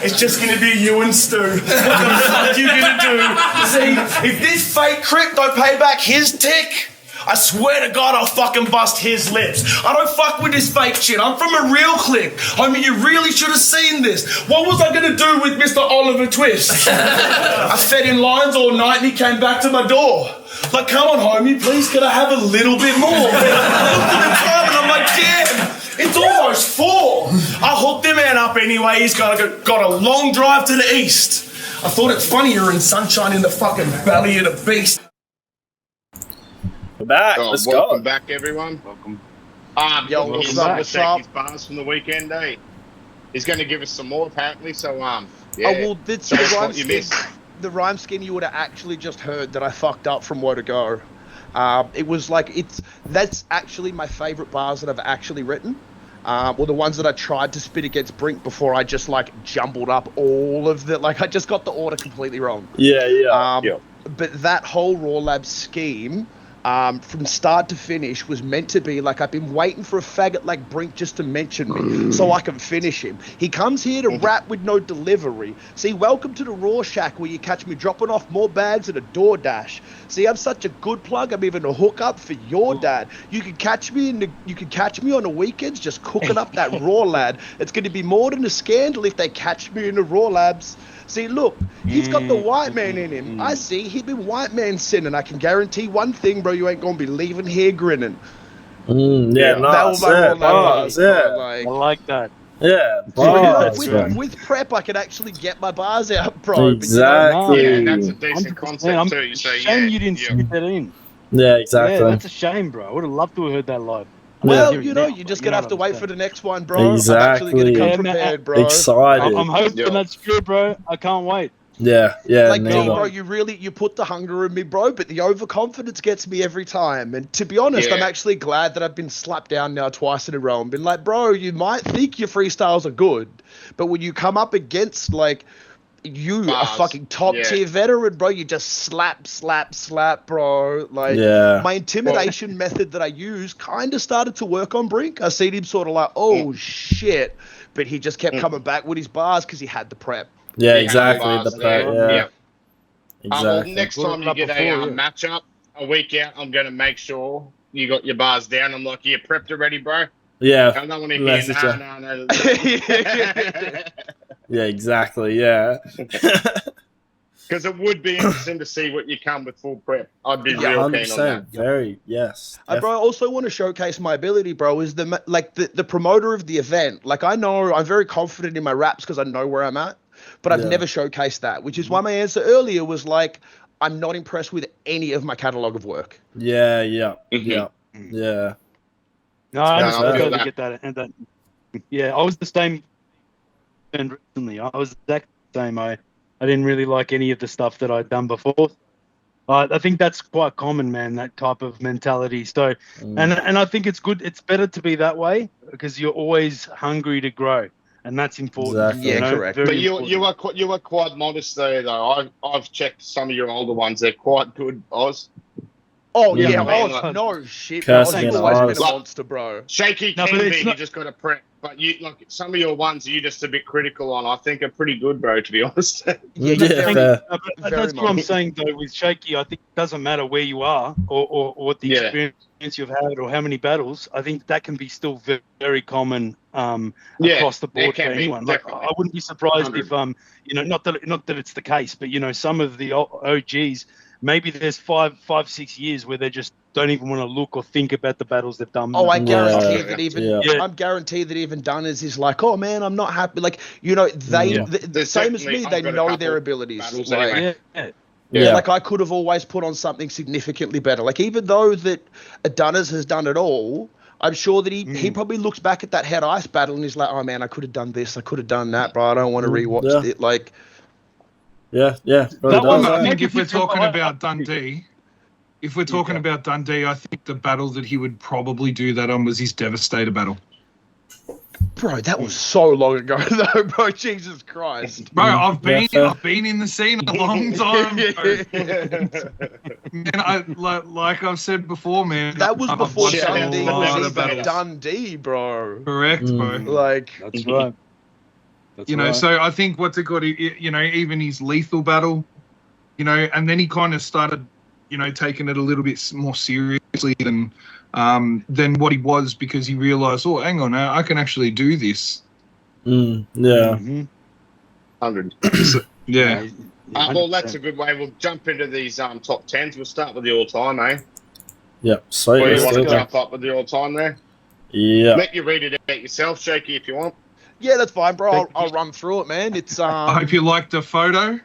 It's just going to be you and Stu. What the fuck are you going to do? See, if this fake crip don't pay back his tick, I swear to God I'll fucking bust his lips. I don't fuck with this fake shit. I'm from a real clique. Homie, you really should have seen this. What was I going to do with Mr. Oliver Twist? I fed in lines all night and he came back to my door. Like, come on, homie, please can I have a little bit more? I looked at the time and I'm like, damn, it's almost 4. I hooked the man up anyway. He's got a long drive to the east. I thought it's funny you're in sunshine in the fucking belly of the beast. We're back. Let's go. Welcome back, everyone. Welcome. Yo, what's up with Shakey's bars from the weekend, eh? He's going to give us some more, apparently. So, yeah. Oh, well, that's the rhyme scheme. The rhyme scheme you would have actually just heard that I fucked up from Woe to Go. It was like, that's actually my favourite bars that I've actually written. Well, the ones that I tried to spit against Brink before I just, like, jumbled up all of the, like, I just got the order completely wrong. Yeah. But that whole Raw Lab scheme, from start to finish, was meant to be like, I've been waiting for a faggot like Brink just to mention me so I can finish him. He comes here to rap with no delivery. See, welcome to the Raw Shack where you catch me dropping off more bags than a DoorDash. See, I'm such a good plug, I'm even a hookup for your dad. You can catch me on the weekends just cooking up that Raw lad. It's going to be more than a scandal if they catch me in the Raw Labs. See, look, he's got the white man in him. I see, he been white man sinning. I can guarantee one thing, bro, you ain't gonna be leaving here grinning. Nice. I like that. Yeah, with prep, I can actually get my bars out, bro. Exactly. Yeah, that's a decent concept too. So, shame you didn't spit that in. Yeah, exactly. Yeah, that's a shame, bro. I would have loved to have heard that live. Well, you know, you're just going to have to wait for the next one, bro. Exactly. I'm actually going to come prepared, bro. Excited. I'm hoping that's true, bro. I can't wait. Yeah. Like, bro, you put the hunger in me, bro, but the overconfidence gets me every time. And to be honest, I'm actually glad that I've been slapped down now twice in a row and been like, bro, you might think your freestyles are good, but when you come up against, like, you a fucking top tier veteran, bro, you just slap, bro. Like, my intimidation method that I use kind of started to work on Brink. I seen him sort of like, oh shit, but he just kept coming back with his bars because he had the prep. Yeah, exactly. The prep. Yeah. Exactly. Well, next time you get a matchup a week out, I'm going to make sure you got your bars down. I'm like, you prepped already, bro? Yeah. I don't want to hear no. Yeah, exactly. Yeah. Because it would be interesting to see what you come with full prep. I'd be real keen on that. Very, yes. Bro, I also want to showcase my ability, bro, is the promoter of the event. Like, I know I'm very confident in my raps because I know where I'm at, but I've never showcased that, which is why my answer earlier was like, I'm not impressed with any of my catalog of work. Yeah. No, I totally get that. And that. Yeah, I was the same. And recently, I was the exact same. I didn't really like any of the stuff that I'd done before. I think that's quite common, man, that type of mentality. So, and I think it's good. It's better to be that way because you're always hungry to grow. and that's important. Exactly. Yeah, correct. Very But important. you were quite modest there, though. I've checked some of your older ones; they're quite good, Oz. Oh Yeah, yeah, man, oh like- no shit. Cursing I've in always Oz. been a monster, bro. Shaky No, can but be. it's You not- just got to prep. But some of your ones you just a bit critical on. I think are pretty good, bro. To be honest. Yeah, Yeah, very, fair. But very that's what I'm much. saying though with Shakey. I think it doesn't matter where you are or what the Yeah. experience you've had or how many battles. I think that can be still very, very common Yeah, across the it board for can be, anyone. Like definitely. I wouldn't be surprised 100. if not that it's the case, but some of the OGs, maybe there's 5-6 years where they just don't even want to look or think about the battles they've done. Oh, I guarantee Yeah. that even Yeah. I'm guaranteed that even Dunners is like, oh man, I'm not happy. Like they Yeah. the same as me, I've they got a know couple their abilities. battles Like, anyway. Yeah. Yeah. like I could have always put on something significantly better. Like even though that a Dunners has done it all, I'm sure that he probably looks back at that head ice battle and he's like, oh man, I could have done this, I could have done that, bro. I don't want to rewatch Yeah. it. Like, Yeah. That Probably one, does. I think maybe if we're different, talking but about Dundee, I think the battle that he would probably do that on was his Devastator battle. bro, that was so long ago though, bro. Jesus Christ. Bro, I've fair. been in the scene a long time, bro. Man, like I've said before, man. That was I've before watched a Dundee lot was of even battles. Dundee, bro. Correct, bro. Like, That's right. That's You know, right. so I think what's it got? Even his lethal battle, and then he kind of started, taking it a little bit more seriously than what he was because he realized, oh, hang on, I can actually do this. Yeah. Mhm. 100. Yeah. Well, that's a good way. We'll jump into these top 10s. We'll start with the all-time, eh? Yep. Sweet. Or you Let's want do to that. jump up with the all-time there? Yeah. Let you read it out yourself, Shaky, if you want. yeah, that's fine, bro. I'll run through it, man. It's I hope you liked the photo.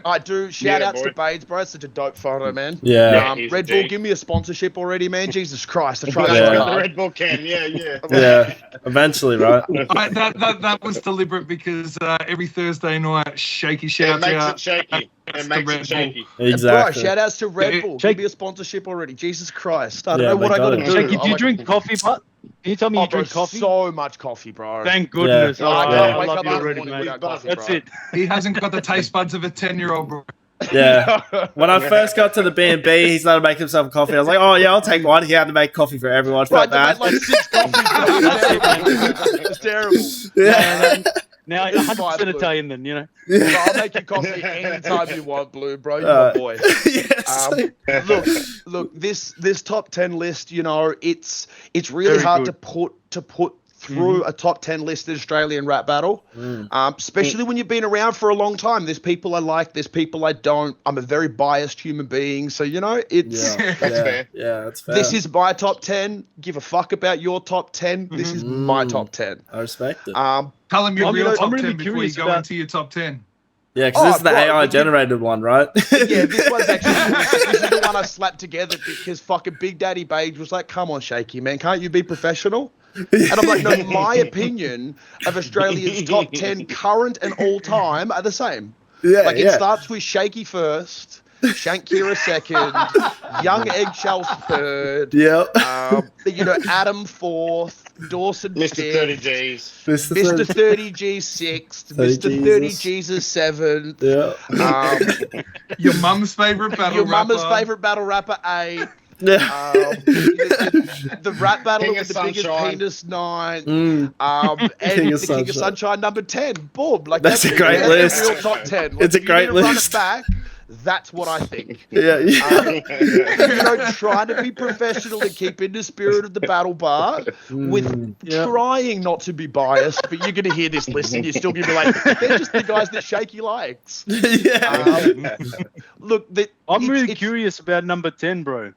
I do. Shout Yeah, outs boy. to Bades, bro. It's such a dope photo, man. Yeah. he's Red a Bull, G. give me a sponsorship already, man. Jesus Christ, I tried That's so what the hard. Red Bull can, yeah. Yeah. Eventually, right? That was deliberate because every Thursday night, Shaky It shouts makes out. it shaky. That's It the makes Red it shaky. Exactly. Bro, shout outs to Red Yeah, Bull. Shake- Give me a sponsorship already. Jesus Christ. I don't Yeah, know what they I got to got do. it. Shaky, do you drink coffee, but can you tell me Oh, you bro, drink coffee? so much coffee, bro. Thank goodness. Yeah. All right, I can't I wake love up you in the already, morning mate. without coffee, That's bro. it. He hasn't got the taste buds of a 10-year-old, bro. Yeah. When I first got to the B&B, he started making himself coffee. I was like, oh, yeah, I'll take one. He had to make coffee for everyone. Bro, I Felt bad. made like 6 coffees, bro. It's terrible. Yeah. Now, It's 100% fine, Blue. Italian then, you know. Bro, I'll make you coffee anytime you want, Blue, bro. You're my boy. Yes. Look, this top 10 list, it's really Very hard good. to put through a top 10 listed Australian rap battle, especially when you've been around for a long time. There's people I like, there's people I don't. I'm a very biased human being, so it's Yeah. fair. Yeah, that's fair. this is my top 10. Give a fuck about your top 10. This is my top 10. I respect it. Tell him your I'm real really- top I'm really 10 before you curious go about- into your top 10. Yeah, because this is the bro, AI but you- generated one, right? Yeah, this one's actually this is the one I slapped together because fucking Big Daddy Beige was like, "Come on, Shaky man, can't you be professional?" And I'm like, "No, my opinion of Australia's top 10 current and all time are the same. Yeah, Like it yeah. starts with Shaky first, Shankira second, Young Eggshells third, Yeah. Adam fourth, Dawson Mr. fifth, 30 G's. Mr. 30G sixth, 30 Mr. 30 Jesus. Jesus seventh. Yeah. Your mum's favourite battle Your mama's rapper. favourite battle rapper, A. Yeah. The rap battle King with of the biggest Sunshine. penis 9. Mm. And King of the King of Sunshine. Sunshine number 10. Boom. Like That's a great that's list. real top 10. Like, It's a if you great need to run list. it back, that's what I think. Yeah. Yeah. Trying to be professional and keep in the spirit of the battle bar with trying not to be biased, but you're going to hear this list and you're still going to be like, they're just the guys that Shaky likes. Yeah. Look, I'm really it's- curious about number 10, bro.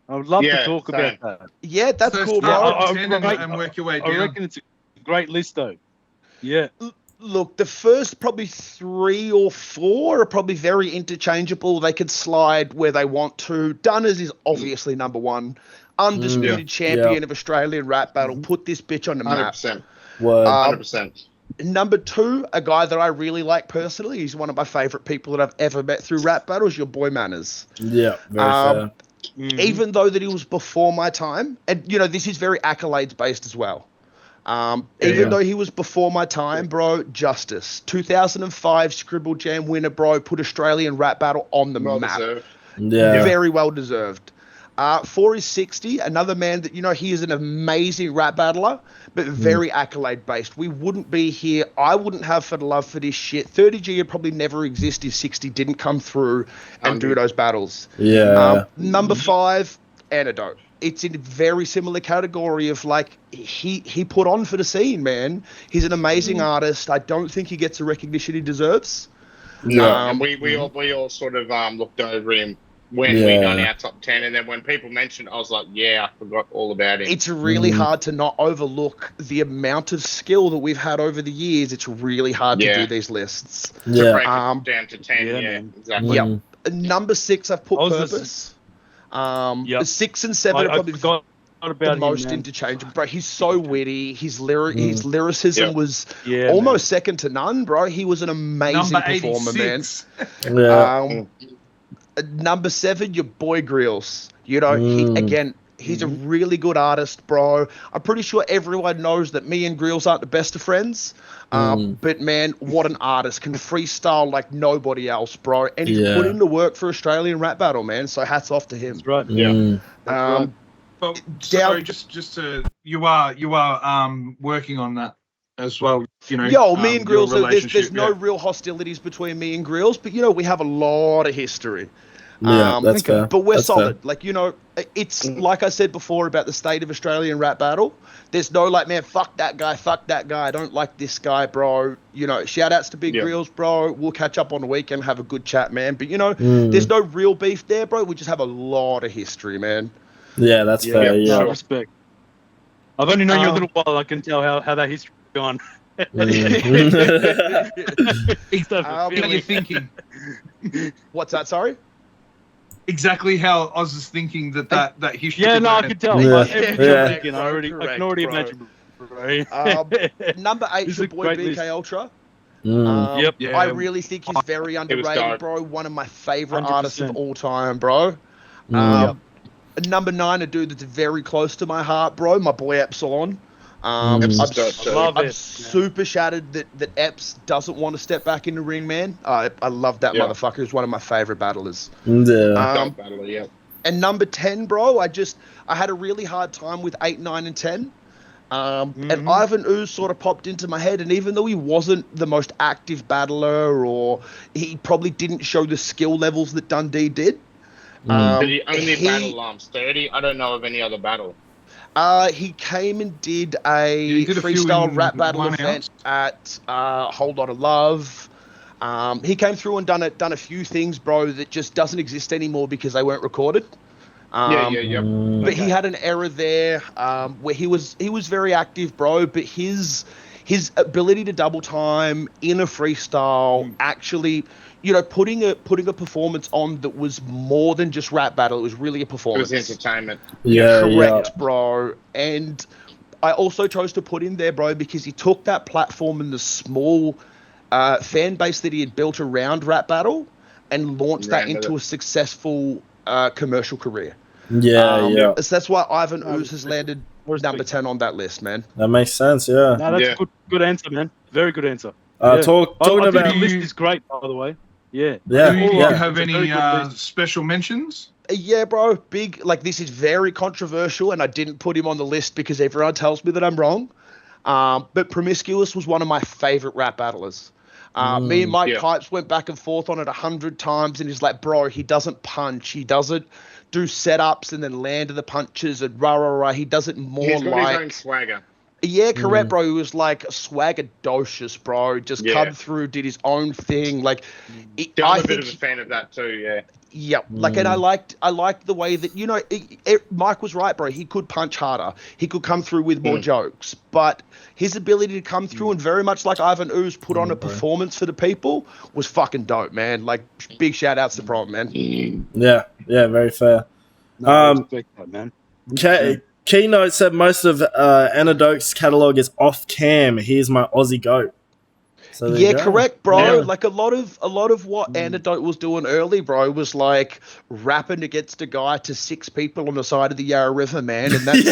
I would love to Yeah, talk same. about that. Yeah, that's So cool, start bro. with 10 and work your way I down. reckon it's a great list, though. Yeah. Look, the first probably 3 or 4 are probably very interchangeable. They could slide where they want to. Dunners is obviously number 1. Undisputed champion of Australian rap battle. Put this bitch on the map. 100%. Word. 100%. Number 2, a guy that I really like personally. He's one of my favourite people that I've ever met through rap battles. Your boy Manners. Yeah. Very fair. Even though that he was before my time. And, this is very accolades based as well. Even though he was before my time, bro, justice. 2005 Scribble Jam winner, bro, put Australian rap battle on the map. Deserved. Yeah. Very well deserved. For his 60, another man that, he is an amazing rap battler, but very accolade based. We wouldn't be here. I wouldn't have for the love for this shit. 30G would probably never exist if 60 didn't come through and do those battles. Yeah. Number 5, Antidote. It's in a very similar category of like he put on for the scene, man. He's an amazing artist. I don't think he gets the recognition he deserves. Yeah. And we all sort of looked over him when we done our top 10, and then when people mentioned it, I was like, yeah, I forgot all about him. It's really hard to not overlook the amount of skill that we've had over the years. It's really hard to do these lists. To break it Um, down to 10, man. exactly. Yep. Number 6, I've put Purpose. 6 and 7 are probably the most interchangeable. Bro, he's so witty. His lyricism was almost second to none, bro. He was an amazing performer, man. Number 7, your boy Grills. He's a really good artist, bro. I'm pretty sure everyone knows that me and Grills aren't the best of friends. But man, what an artist. Can freestyle like nobody else, bro. And he's put in the work for Australian rap battle, man. So hats off to him. That's right. But sorry, just to you are working on that as well. Me and Grills, there's relationship, no real hostilities between me and Grills, but we have a lot of history. That's fair. But we're That's solid. Fair. It's like I said before about the state of Australian rap battle. There's no man, fuck that guy. I don't like this guy, bro. Shout outs to Big Grills, bro. We'll catch up on the weekend, have a good chat, man. But there's no real beef there, bro. We just have a lot of history, man. Yeah, that's fair. Yeah. No, respect. I've only known you a little while. I can tell how that history's gone. What are you thinking? What's that? Sorry. Exactly how Oz is thinking that history. Yeah, no, I can tell. Yeah. I can already imagine. Right? Number 8 is your boy BK list. Ultra. Yep. I really think he's very underrated, bro. One of my favorite 100%. artists of all time, bro. Number 9, a dude that's very close to my heart, bro. My boy Epsilon. I'm super shattered that Eps doesn't want to step back in the ring, man. I love that motherfucker. He's one of my favorite battlers. Yeah. And number 10, bro, I had a really hard time with 8, 9, and 10. And Ivan Ooze sort of popped into my head, and even though he wasn't the most active battler, or he probably didn't show the skill levels that Dundee did. Did he only battle Sturdy? I don't know of any other battle. He came and did a freestyle rap battle event at Whole Lot of Love. He came through and done a few things, bro, that just doesn't exist anymore because they weren't recorded. But he had an error there where he was very active, bro. But his ability to double time in a freestyle actually, putting a performance on that was more than just rap battle. It was really a performance. It was entertainment. Correct, bro. And I also chose to put him there, bro, because he took that platform and the small fan base that he had built around rap battle and launched that into a successful commercial career. So that's why Ivan Ooze has landed number 10 on that list, man. That makes sense. Yeah. No, that's a good answer, man. Very good answer. Talking about the list is great, by the way. Yeah. Do you have any special mentions? Yeah, bro. Big, this is very controversial, and I didn't put him on the list because everyone tells me that I'm wrong. But Promiscuous was one of my favorite rap battlers. Me and Mike Pipes went back and forth on it 100 times, and he's like, bro, he doesn't punch. He doesn't do setups and then land the punches and rah. He does it more He's got his own swagger. Yeah, correct, bro. He was like swaggadocious, bro. Just come through, did his own thing. I'm a bit of a fan of that too. Yeah. Yep. And I liked the way that Mike was right, bro. He could punch harder. He could come through with more jokes, but his ability to come through and very much like Ivan Ooze put on a performance for the people was fucking dope, man. Big shout outs to Prom, man. Yeah, very fair. Respect that, man. Keynote said most of Antidote's catalog is off cam. Here's my Aussie goat. So there you Yeah, go. correct, bro. Yeah. Like a lot of what Antidote was doing early, bro, was like rapping against a guy to 6 people on the side of the Yarra River, man. And that's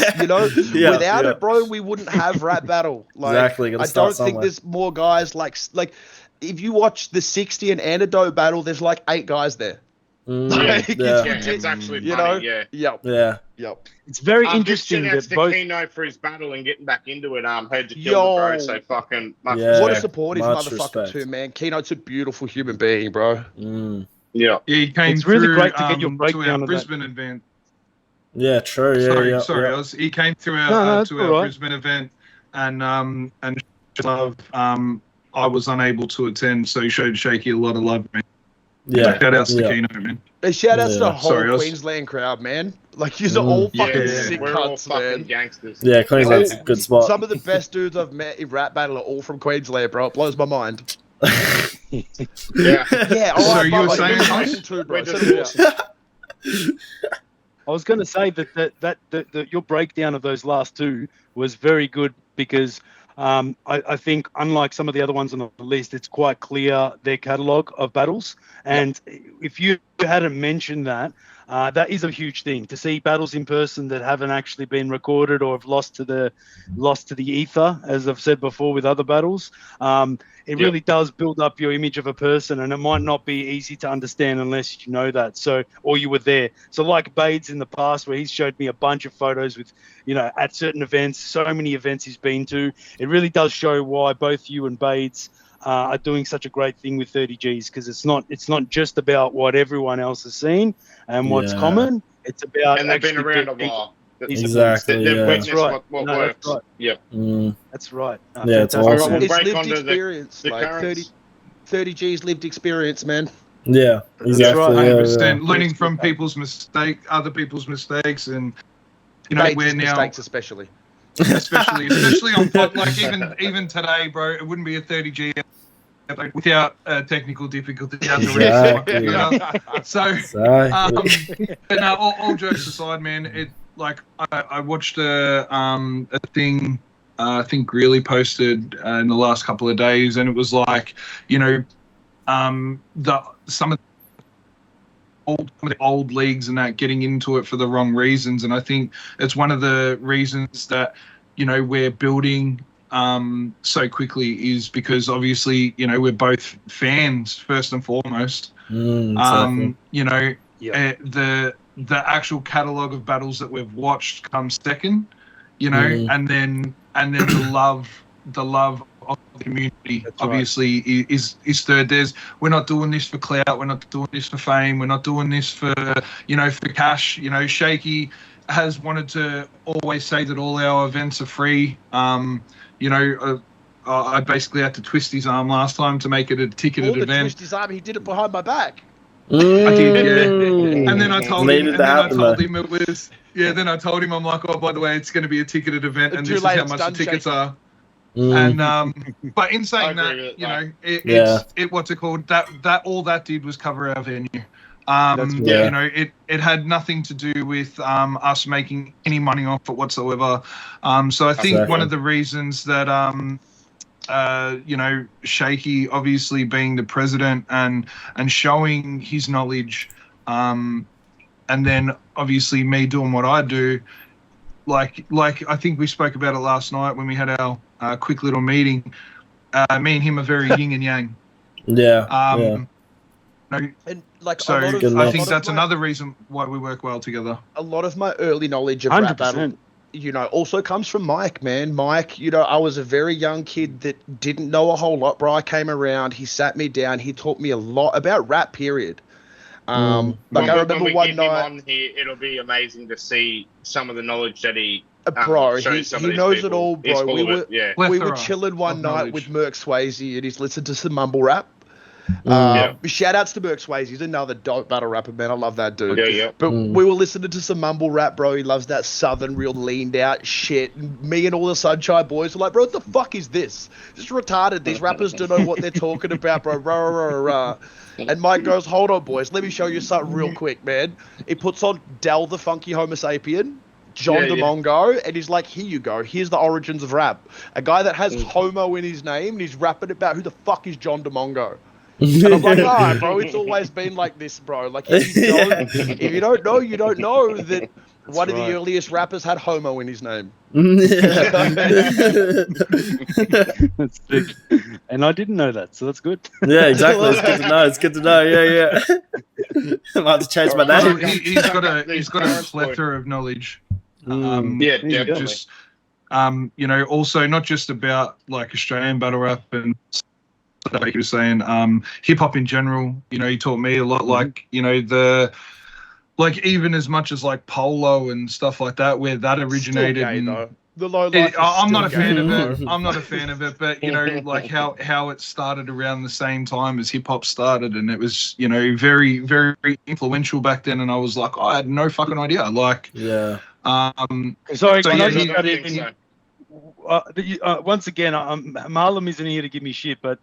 Yeah, without yeah. it, bro, we wouldn't have rap battle. Like, Exactly, gotta I start don't think somewhere. there's more guys like if you watch the 60 and Antidote battle, there's like 8 guys there. Like, yeah. It's actually you funny, know? yeah. Yep. It's very Big interesting shout outs that to both. Keno for his battle and getting back into it. Heard you killed it, bro. So fucking much Yeah. What a respect. supportive Much motherfucker respect. too, man. Keynote's a beautiful human being, bro. Mm. Yeah. He came It's really through great to get your to breakdown our of that. Brisbane event. Yeah, true. Yeah, Sorry, yeah. He came through No, our it's to all our right. Brisbane event, and love. I was unable to attend, so he showed Shakey a lot of love, man. Yeah. Shout outs to Yeah. Keno, man. And shout outs to the Yeah. whole Sorry, I was- Queensland crowd, man. Like, you're all Yeah, fucking sick we're all cunts, fucking man. gangsters. Yeah, Queensland's a All- good spot. Some of the best dudes I've met in rap battle are all from Queensland, bro. It blows my mind. Yeah. Yeah, all So right, you bro. were Like, saying, you're Mike? Tyson too, bro. We're Settle just down. I was going to say that your breakdown of those last two was very good because I think unlike some of the other ones on the list, it's quite clear their catalogue of battles. And if you hadn't mentioned that, that is a huge thing to see battles in person that haven't actually been recorded or have lost to the ether, as I've said before with other battles. It really does build up your image of a person, and it might not be easy to understand unless you know that. So, or you were there. So, like Bades in the past, where he's showed me a bunch of photos with, at certain events, so many events he's been to. It really does show why both you and Bades are doing such a great thing with 30Gs, because it's not just about what everyone else has seen and what's common. It's about And they've been actually around a getting while. Exactly. They've Yeah. witnessed That's right. what No, works. that's right. Yep. Mm. That's right. Yeah, it's fantastic. awesome. We'll It's break lived onto the experience. Like currents. 30 G's lived experience, man. Yeah, exactly. right, Yeah, 100%. yeah. Learning from other people's mistakes, and Bates' we're now, mistakes especially. especially on pod, like even today, bro. It wouldn't be a 30G without technical difficulty. Exactly. So, Exactly. but no, all jokes aside, man. It like I watched a thing. I think Greeley posted in the last couple of days, and it was like, some of the old leagues and that getting into it for the wrong reasons, and I think it's one of the reasons that we're building so quickly is because obviously we're both fans first and foremost. Exactly. The actual catalogue of battles that we've watched comes second, and then the love of the community obviously is third. We're not doing this for clout, we're not doing this for fame, we're not doing this for for cash. Shakey has wanted to always say that all our events are free. I basically had to twist his arm last time to make it a ticketed event. Twist his arm. He did it behind my back. I did, yeah. And then I told him, Needed to happen, it was, then I told him, I'm like, oh, by the way, it's going to be a ticketed event, and Too this is late, how it's much done, the tickets Shakey. are. Mm. But in saying I agree that, with that. what's it called? That all that did was cover our venue. That's It had nothing to do with us making any money off it whatsoever. So I think Exactly. one of the reasons that Shakey obviously being the president and showing his knowledge, and then obviously me doing what I do, like I think we spoke about it last night when we had our quick little meeting. Me and him are very yin and yang. Yeah. And like So a lot of, Good I luck. think that's another reason why we work well together. a lot of my early knowledge of rap battle, 100%. Also comes from Mike, man. Mike, I was a very young kid that didn't know a whole lot, bro. I came around, he sat me down, he taught me a lot about rap, period. Like I remember when we one get night, him on here, it'll be amazing to see some of the knowledge that he bro, shows he some of these knows people. it all, He's bro. full We of were, it, yeah. we were Plethora chilling one of night knowledge. with Merc Swayze and he's listened to some mumble rap. Shout outs to Merc Swayze. He's another dope battle rapper, man. I love that dude. Yeah. But we were listening to some mumble rap, bro. He loves that southern, real leaned out shit. And me and all the Sunshine boys were like, bro, what the fuck is this? This is retarded. These rappers don't know what they're talking about, bro. Rah, rah, rah, rah. And Mike goes, hold on, boys. Let me show you something real quick, man. He puts on Del the Funky Homo Sapien. John DeMongo, and he's like, here you go, here's the origins of rap. A guy that has homo in his name, and he's rapping about who the fuck is John DeMongo. And I'm like, alright, bro, it's always been like this, bro. Like, if you don't know, you don't know that one of the earliest rappers had homo in his name. That's sick. And I didn't know that, so that's good. Yeah, exactly. It's good to know. It's good to know. Yeah. I might have to change my name. He's got a plethora of knowledge. Definitely. Just also not just about like Australian battle rap and like you were saying, hip hop in general. He taught me a lot. Like even as much as like polo and stuff like that, where that originated. Still gay, though. The low life I'm not a fan of it. I'm not a fan of it, but like how it started around the same time as hip hop started, and it was very very influential back then. And I was like, I had no fucking idea. Like, yeah. Sorry, can I just cut in? Once again, Marlon isn't here to give me shit, but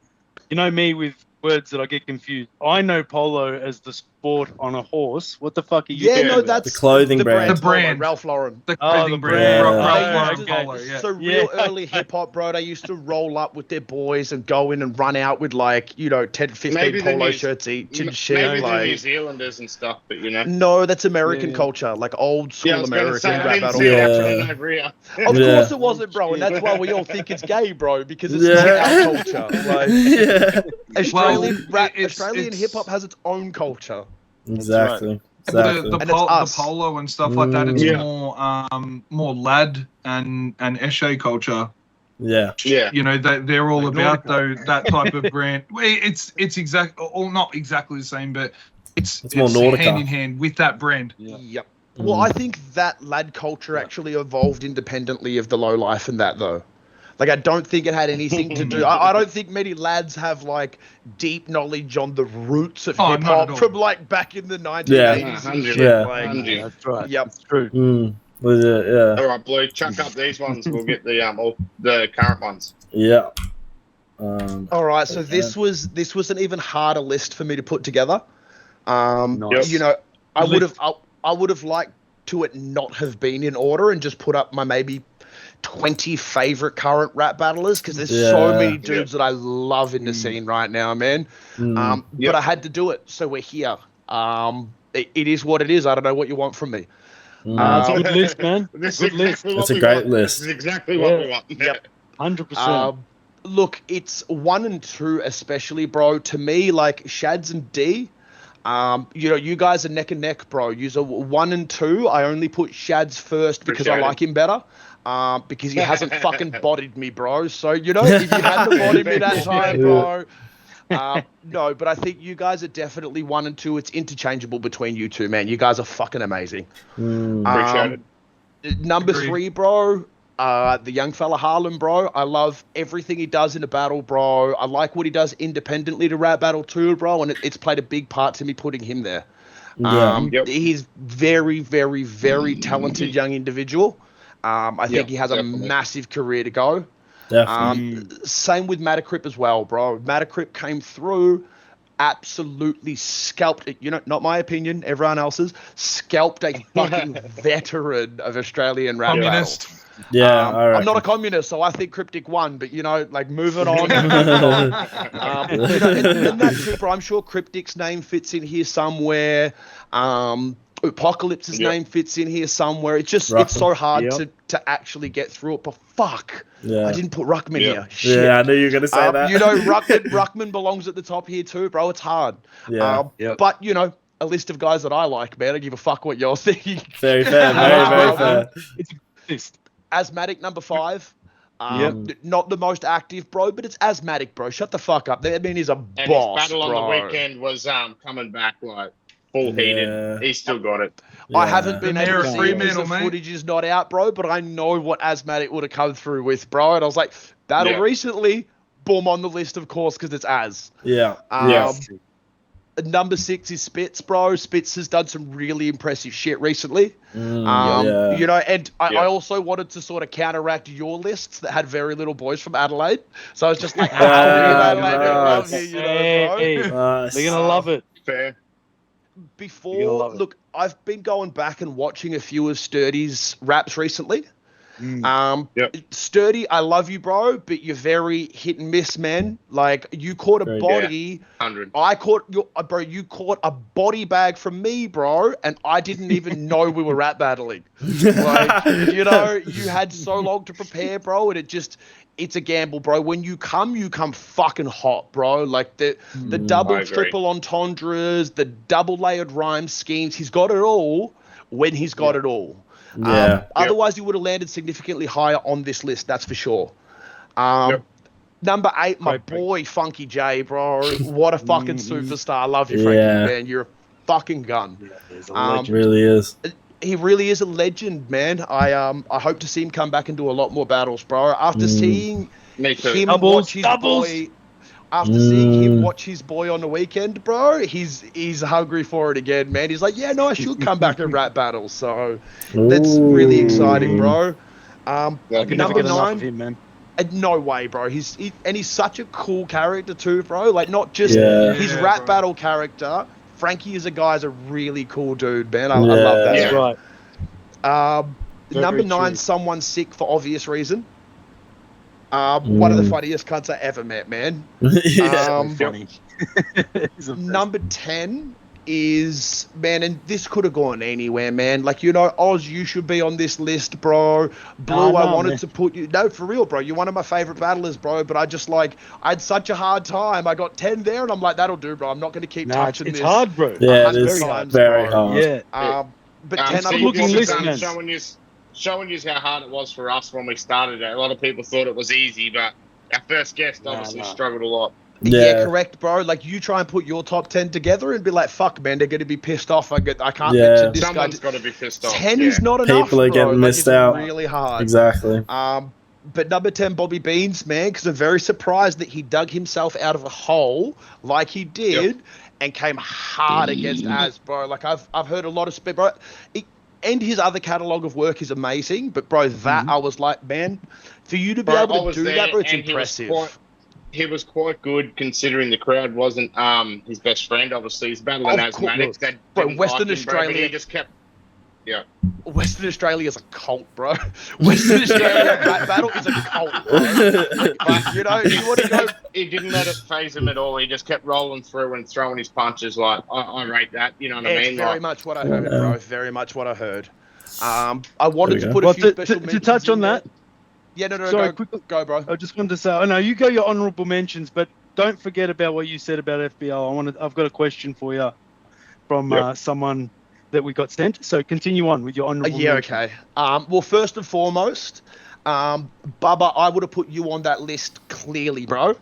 me with words that I get confused. I know polo as the sport on a horse. What the fuck are you doing? No, that's the clothing brand. The brand. Ralph Lauren. The clothing brand. Ralph Lauren polo, So real early hip hop, bro, they used to roll up with their boys and go in and run out with 10, 15 Maybe polo shirts each and shit. Maybe the New Zealanders and stuff, but No, that's American culture, like old school American rap battle. Over here. Of course it wasn't, bro, and that's why we all think it's gay, bro, because it's not our culture. Australian hip hop has its own culture. Exactly. The polo and stuff like that. It's more lad and esche culture. Yeah. They're all about that type of brand. It's not exactly the same, but it's more Nordica. hand in hand with that brand. Yep. Well, I think that lad culture actually evolved independently of the low life and that though. Like, I don't think it had anything to do. I don't think many lads have like deep knowledge on the roots of hip hop from like back in the 1980s. That's right. Yep, that's true. All right, Blue, chuck up these ones. We'll get the current ones. Yeah. All right, so this was an even harder list for me to put together. Nice. I would have liked to it not have been in order and just put up my maybe 20 favorite current rap battlers, because there's so many dudes that I love in the scene right now, man. But I had to do it, so we're here. It is what it is. I don't know what you want from me. It's a good list, man. This It's a great list. This is exactly what we want. Yep. 100%. Look, it's 1 and 2 especially, bro. To me, like Shads and D, you guys are neck and neck, bro. You're 1 and 2. I only put Shads first because I like him better. Because he hasn't fucking bodied me, bro. So, if you hadn't bodied me that time, bro. No, but I think you guys are definitely 1 and 2. It's interchangeable between you two, man. You guys are fucking amazing. Appreciate it. Number 3, bro. The young fella Harlem, bro. I love everything he does in a battle, bro. I like what he does independently to rap battle too, bro. And it's played a big part to me putting him there. He's very, very, very talented young individual. I think he has a massive career to go. Same with Matacrip as well, bro. Matacrip came through, absolutely scalped it. Not my opinion, everyone else's. Scalped a fucking veteran of Australian rap Communist. battle. Yeah, I'm not a communist, so I think Cryptic won. But moving on. And that too, bro. I'm sure Cryptic's name fits in here somewhere. Apocalypse's name fits in here somewhere. It's just it's so hard to actually get through it. But fuck, I didn't put Ruckman here. Shit. Yeah, I knew you were gonna say that. Ruckman belongs at the top here too, bro. It's hard. But a list of guys that I like, man. I give a fuck what you're thinking. Very fair, very fair. It's a good list. Asthmatic number 5. Not the most active, bro, but it's Asthmatic, bro. Shut the fuck up. I mean, he's a and boss, his battle bro. on the weekend was coming back like full heated. He's still got it. I haven't been able to see it because the Fremantle, mate. footage is not out, bro, but I know what Asthmatic would have come through with, bro. And I was like, battle recently, boom, on the list, of course, because it's Az. Number 6 is Spitz, bro. Spitz has done some really impressive shit recently. And I also wanted to sort of counteract your lists that had very little boys from Adelaide. So I was just like, They're going to love it. Fair. before, look, I've been going back and watching a few of Sturdy's raps recently. Sturdy, I love you, bro, but you're very hit and miss, man. Like, you caught a body. 100. I caught your, bro, you caught a body bag from me, bro, and I didn't even know we were rap battling. Like, you know, you had so long to prepare, bro, and it's a gamble, bro. When you come fucking hot, bro. Like, the double, triple entendres, the double layered rhyme schemes. He's got it all when he's got it all. Otherwise, he would have landed significantly higher on this list, that's for sure. Number 8, my boy, Funky J, bro. What a fucking superstar. I love you, Frankie, man. You're a fucking gun. Really is. He really is a legend, man. I hope to see him come back and do a lot more battles, bro. After seeing him watch his boy... After seeing him watch his boy on the weekend, bro, he's hungry for it again, man. He's like, yeah, no, I should come back and rap battles. So that's really exciting, bro. I can never get enough of him, man. No way, bro. He's such a cool character too, bro. Like, not just his rap battle character. Frankie as a guy is a really cool dude, man. I love that. That's right. Number 9, someone sick for obvious reason. One of the funniest cunts I ever met, man. Funny. Number 10 is, man, and this could have gone anywhere, man. Like, you know, Oz, you should be on this list, bro. Blue, I wanted to put you... No, for real, bro. You're one of my favorite battlers, bro. But I had such a hard time. I got 10 there, and I'm like, that'll do, bro. I'm not going to keep touching this. It's hard, bro. Yeah, it is very hard. Yeah. But 10, I'm looking showing you how hard it was for us when we started it. A lot of people thought it was easy, but our first guest obviously struggled a lot. Yeah, correct, bro. Like, you try and put your top 10 together and be like, fuck, man, they're going to be pissed off. I can't mention this Someone's guy. got to be pissed off. 10 is not enough, People are getting missed out. It's really hard. Exactly. But number 10, Bobby Beans, man, because I'm very surprised that he dug himself out of a hole like he did and came hard against Az, bro. Like, I've heard a lot of spit, bro. And his other catalogue of work is amazing, but, bro, that I was like, man, for you to be able to do that, bro, it's impressive. He was quite good considering the crowd wasn't his best friend. Obviously, he's battling asthmatics. Bro, Western Australia, but he just kept. Yeah. Western Australia is a cult, bro. Western Australia rap battle is a cult, bro. But, you know, you want to go. He didn't let it phase him at all. He just kept rolling through and throwing his punches. Like, I rate that. You know what I mean? It's very much what I heard, bro. Very much what I heard. I wanted to put a few special mentions to touch on that. Yeah, no, Sorry, go, bro. I just wanted to say, I know you go your honourable mentions, but don't forget about what you said about FBL. I've got a question for you from someone that we got sent. So continue on with your honourable mentions. Okay. Well, first and foremost, Bubba, I would have put you on that list clearly, bro.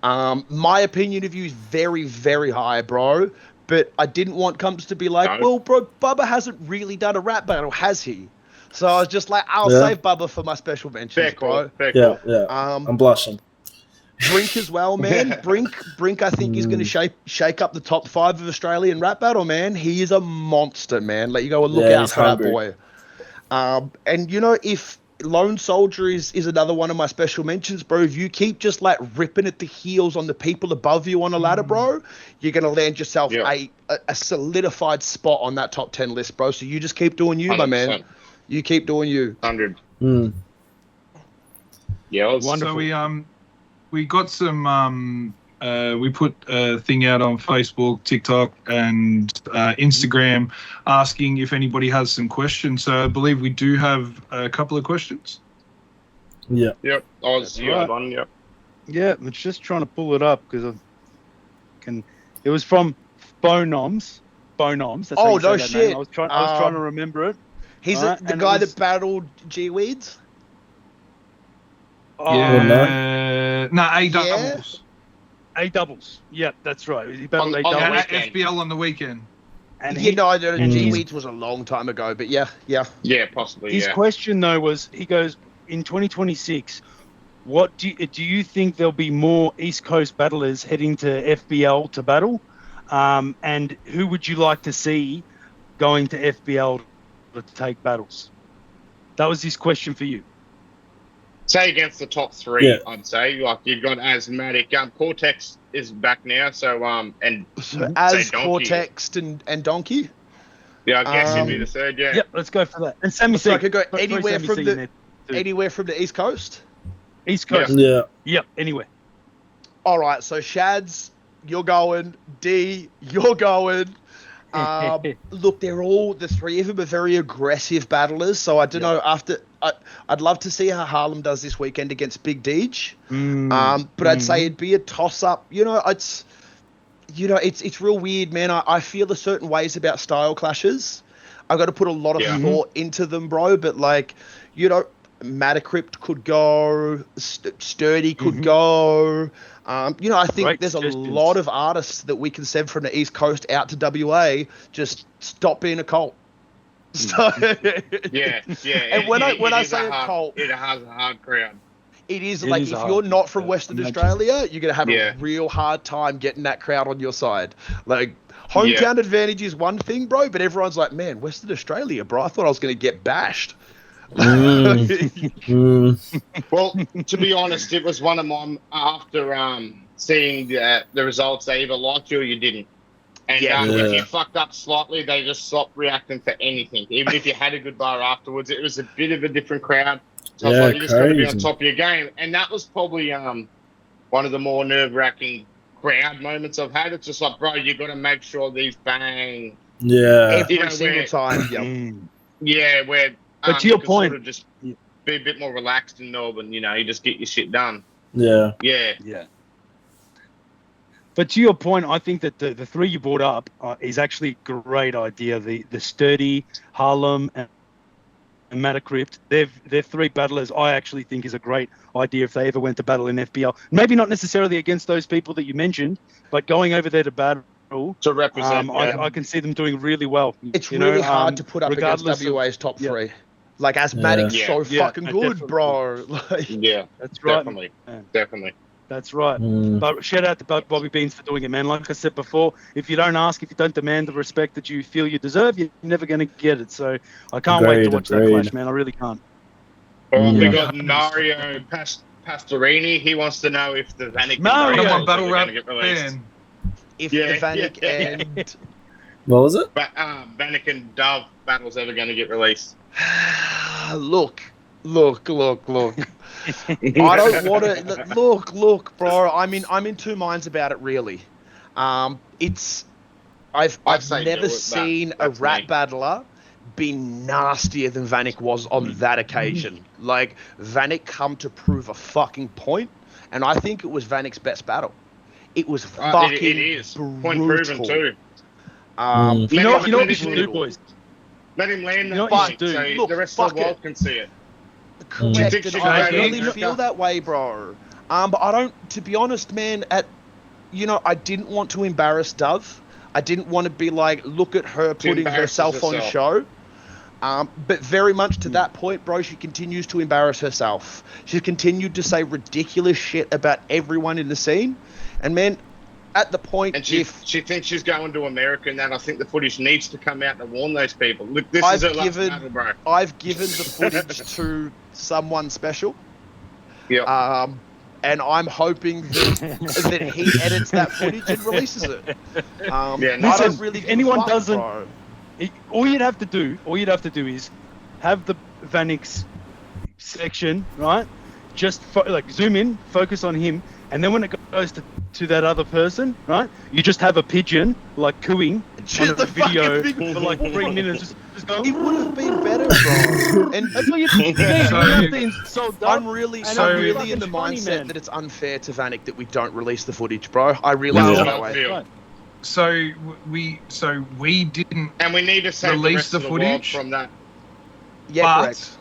My opinion of you is very, very high, bro. But I didn't want Cumps to be like, well, bro, Bubba hasn't really done a rap battle, has he? So I was just like, I'll save Bubba for my special mentions, bro. Yeah. I'm blushing. Brink as well, man. Brink, I think is going to shake up the top 5 of Australian rap battle, man. He is a monster, man. Let you go and look out for that boy. And you know, if Lone Soldier is another one of my special mentions, bro. If you keep just like ripping at the heels on the people above you on the ladder, bro, you're going to land yourself a solidified spot on that top 10 list, bro. So you just keep doing you, 100%. My man. You keep doing you. 100. Yeah, so we got some. We put a thing out on Facebook, TikTok, and Instagram, asking if anybody has some questions. So I believe we do have a couple of questions. Yeah. Yep. You had one. Yep. Yeah, I'm just trying to pull it up because It was from Bonoms. That's oh no shit! Name. I was trying to remember it. He's the guy that battled G-Weeds? A doubles. A doubles. Yeah, that's right. He battled A doubles. FBL on the weekend. And G-Weeds was a long time ago, but yeah. Yeah, possibly. His question though was, he goes, in 2026, what do you think there'll be more East Coast battlers heading to FBL to battle? And who would you like to see going to FBL to take battles? That was his question for you. say against the top three, Yeah. I'd say. Like, you've got Asthmatic. Cortex is back now, so, and So as say Donkey. Cortex and Donkey. Yeah, I guess he'd be the third, yeah. Yep, let's go for that. And Sammy So C. I could go Throw anywhere Sammy from C in the there too. anywhere from the East Coast. East Coast. Yeah. Yep, anywhere. All right, so Shads, you're going. D, you're going. Look, the three of them are very aggressive battlers. So I don't know. I'd love to see how Harlem does this weekend against Big Deej. But I'd say it'd be a toss up. It's real weird, man. I feel a certain ways about style clashes. I've got to put a lot of thought into them, bro. But Matacrypt could go, Sturdy could go. I think Great there's a suggestions. lot of artists that we can send from the East Coast out to WA. Just stop being a cult. So, Yeah. And when I say a hard, cult, it has a hard crowd. it is It like is if hard, you're not from Western imagine. Australia, you're gonna have Yeah. a real hard time getting that crowd on your side. Like hometown advantage is one thing, bro, but everyone's like, man, Western Australia, bro. I thought I was gonna get bashed. Well, to be honest, it was one of my after seeing the results. They either liked you or you didn't. And if you fucked up slightly, they just stopped reacting for anything. Even if you had a good bar afterwards, it was a bit of a different crowd. So I was like, you just got to be on top of your game. And that was probably one of the more nerve-wracking crowd moments I've had. It's just like, bro, you got to make sure these bang. Yeah. Every single time. Yeah, where. But to your you can point, sort of just be a bit more relaxed in Melbourne. You just get your shit done. Yeah. Yeah. But to your point, I think that the three you brought up is actually a great idea. The Sturdy, Harlem, and Matacrypt, they're three battlers I actually think is a great idea if they ever went to battle in FPL. Maybe not necessarily against those people that you mentioned, but going over there to battle. To represent, I can see them doing really well. It's really hard to put up against WA's top three. Like Asthmatic's so fucking good, definitely. bro. That's right. Definitely. That's right. But shout out to Bobby Beans for doing it, man. Like I said before, if you don't ask, if you don't demand the respect that you feel you deserve, you're never going to get it. So I can't wait to watch that clash, man. I really can't. We got Mario Pastorini. He wants to know if the Vanek Come on, are battle going rap to get released. fan. If the Vanek and What was it? Vanek and Dove battle's ever going to get released. look. I don't want to look, bro. I'm in two minds about it, really. I've say never do it, seen a that's rap me. battler be nastier than Vanek was on that occasion. Like Vanek come to prove a fucking point, and I think it was Vanek's best battle. It was fucking it is brutal. point proven too. You know what we should do, boys? Let him land You know that what you point should do? so Look, the rest of fuck the world it. can see it. Correct. think she I should really go feel in? that way, bro. But I don't. To be honest, man. I didn't want to embarrass Dove. I didn't want to be like, look at her putting embarrass herself on herself. show. But very much to that point, bro, she continues to embarrass herself. She's continued to say ridiculous shit about everyone in the scene. And man, at the point, And she thinks she's going to America, and that I think the footage needs to come out to warn those people. Look, this is her last battle, bro. I've given the footage to someone special. Yeah. And I'm hoping that he edits that footage and releases it. I don't really if anyone fuck, doesn't, bro. all you'd have to do is have the Vanix section, right? Just zoom in, focus on him, and then when it goes to that other person, right? You just have a pigeon cooing Just on the a video fucking for 3 minutes. Just go. It would have been better, bro. And That's all you have to insult I'm really in the mindset that it's unfair to Vanek that we don't release the footage, bro. I really feel that way. Right. So we didn't And we need to save Release the rest the of the world footage? from that. Yeah, But-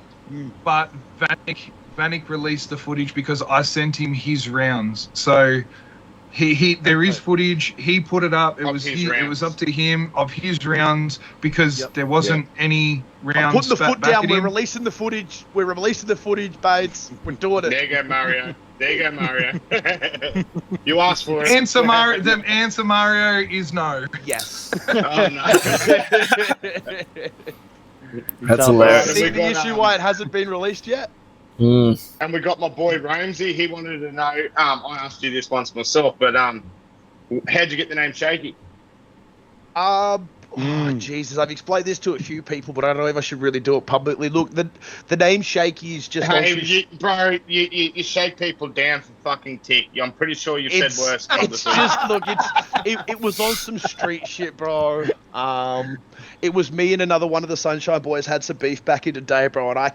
correct. but Vanek released the footage because I sent him his rounds. So there is footage. He put it up. It Of was his it was rounds. up to him of his rounds because there wasn't any I'm rounds. putting the spat foot back down. at We're him. releasing the footage. We're releasing the footage, Bates. We're doing it. There you go, Mario. There you go, Mario. You asked for it. Answer Mario. The answer Mario is no. Yes. Oh, no. That's hilarious. See We the got, issue why it hasn't been released yet? And we got my boy Ramsey. He wanted to know. I asked you this once myself, but how'd you get the name Shakey? Jesus, I've explained this to a few people, but I don't know if I should really do it publicly. Look, the name Shakey is just... Hey, you shake people down for fucking tick. I'm pretty sure you've said worse. It's just, look, it was on some street shit, bro. It was me and another one of the Sunshine Boys had some beef back in the day, bro, and I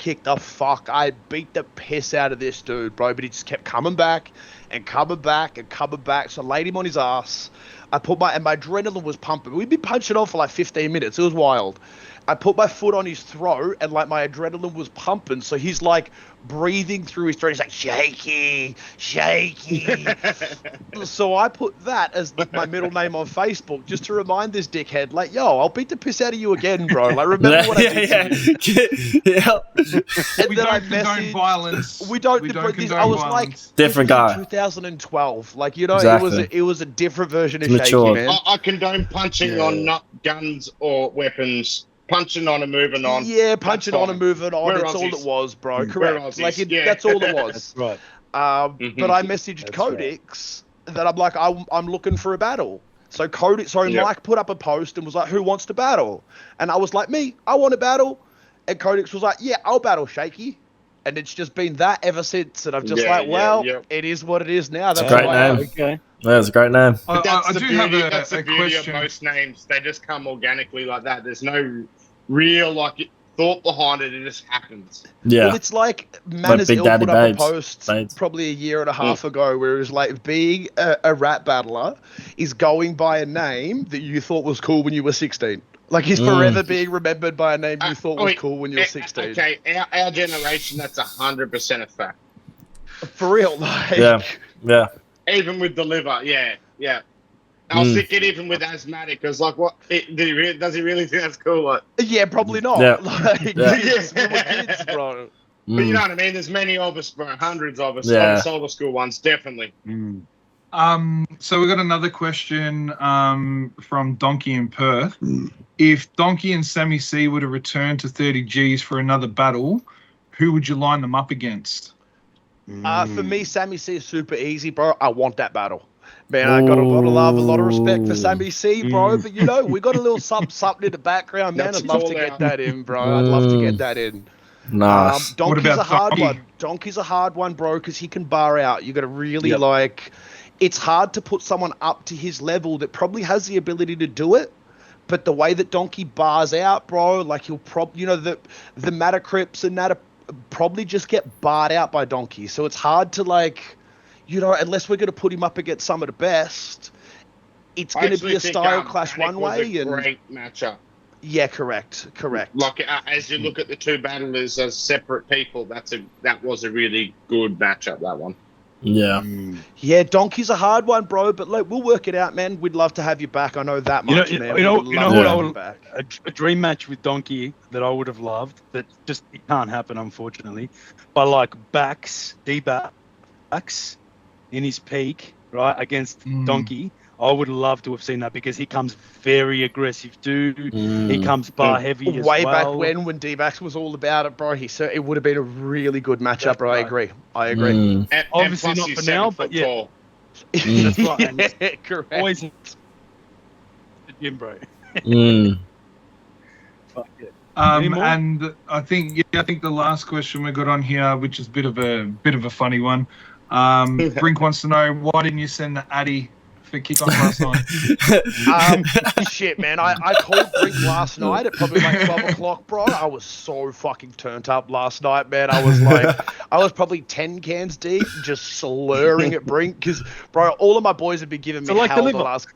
beat the piss out of this dude, bro, but he just kept coming back and coming back and coming back, so I laid him on his ass. My adrenaline was pumping. We'd been punching off for like 15 minutes. It was wild. I put my foot on his throat and like my adrenaline was pumping. So he's like breathing through his throat. He's like, Shakey, Shakey. So I put that as my middle name on Facebook just to remind this dickhead, like, yo, I'll beat the piss out of you again, bro. Like, remember what I did to you? Yeah. And We then I don't condone violence. We don't condone I was like, violence. Different this was guy. in 2012. Like, you know, Exactly. it was a different version of Mature. Shakey, man. I condone punching on not guns or weapons. Punching on and moving on. Yeah, punching on and moving on. We're That's all Aussies. it was, bro. We're Correct. Aussies, Like, yeah. that's all it was. That's right. But I messaged That's Codex that I'm like, I'm looking for a battle. So Mike put up a post and was like, who wants to battle? And I was like, me, I want to battle. And Codex was like, yeah, I'll battle Shakey. And it's just been that ever since. And I'm just it is what it is now. That's It's a great why name. Okay. That's a great name. That's I the do beauty, have that's the a beauty question. of most names. They just come organically like that. There's no real thought behind it. It just happens. Yeah. Well, it's like Manners Big Ill Daddy put up Babes. a post Babes. probably a year and a half ago where it was like being a rap battler is going by a name that you thought was cool when you were 16. Like he's forever being remembered by a name you thought was cool when you were 16. Okay, our generation, that's 100% a fact. For real, like... Yeah. Even with the liver, yeah. I'll stick it even with asthmatic, because like, what does he really think that's cool? Like, Yeah, probably not. Yeah. Like, Yeah. yes, we were kids, bro. but you know what I mean? There's many of us, bro, hundreds of us. Yeah. On the older school ones, definitely. So we got another question from Donkey in Perth. If Donkey and Sammy C were to return to 30 Gs for another battle, who would you line them up against? For me, Sammy C is super easy, bro. I want that battle. Man, I got a lot of love, a lot of respect for Sammy C, bro. But, you know, we got a little something in the background, man. That's I'd love to all get out. that in, bro. I'd love to get that in. Nice. Donkey's about a hard Donkey? one. Donkey's a hard one, bro, because he can bar out. You got to really, like... It's hard to put someone up to his level that probably has the ability to do it. But the way that Donkey bars out, bro, like he'll probably... You know, the Matter Crips and that probably just get barred out by Donkey. So it's hard to, like... You know, unless we're going to put him up against some of the best, it's going to be a style clash one way. And great matchup. Yeah, correct. Like as you look at the two battlers as separate people, that was a really good matchup. That one. Yeah. Yeah, Donkey's a hard one, bro. But look, we'll work it out, man. We'd love to have you back. I know that much, man. You know We'd what love to I have you would back. a dream match with Donkey that I would have loved that just it can't happen unfortunately. But like D-backs in his peak, right, against Donkey, I would love to have seen that because he comes very aggressive too. He comes bar heavy as Way well. back when D-backs was all about it, bro. It would have been a really good matchup, bro. I agree. And Obviously plus not he's for 7 now, foot but yeah. tall. That's right. And Yeah, correct. always the gym, bro. Fuck it. Any more? And I think the last question we got on here, which is a bit of a funny one. Brink wants to know, why didn't you send the Addy for kickoff last night? Shit, man. I called Brink last night at probably like 12 o'clock, bro. I was so fucking turned up last night, man. I was probably 10 cans deep, just slurring at Brink because, bro, all of my boys have been giving me like hell the the liver. last...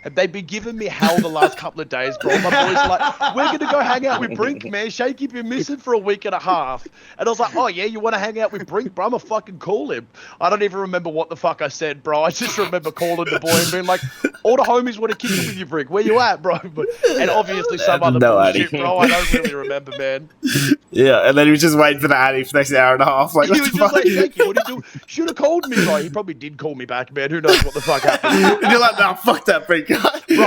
They've been giving me hell the last couple of days, bro. My boys are like, we're going to go hang out with Brink, man. Shakey been missing for a week and a half. And I was like, oh, yeah, you want to hang out with Brink, bro? I'm going to fucking call him. I don't even remember what the fuck I said, bro. I just remember calling the boy and being like, all the homies want to kick it with you, Brink. Where you at, bro? And obviously some other bullshit, bro. I don't really remember, man. Yeah, and then he was just waiting for the Addy for the next hour and a half. Like, He what was the just fuck? like, Shakey, what do you do? Should have called me, bro. He probably did call me back, man. Who knows what the fuck happened? And you're like, no, fuck that freak guy. Bro,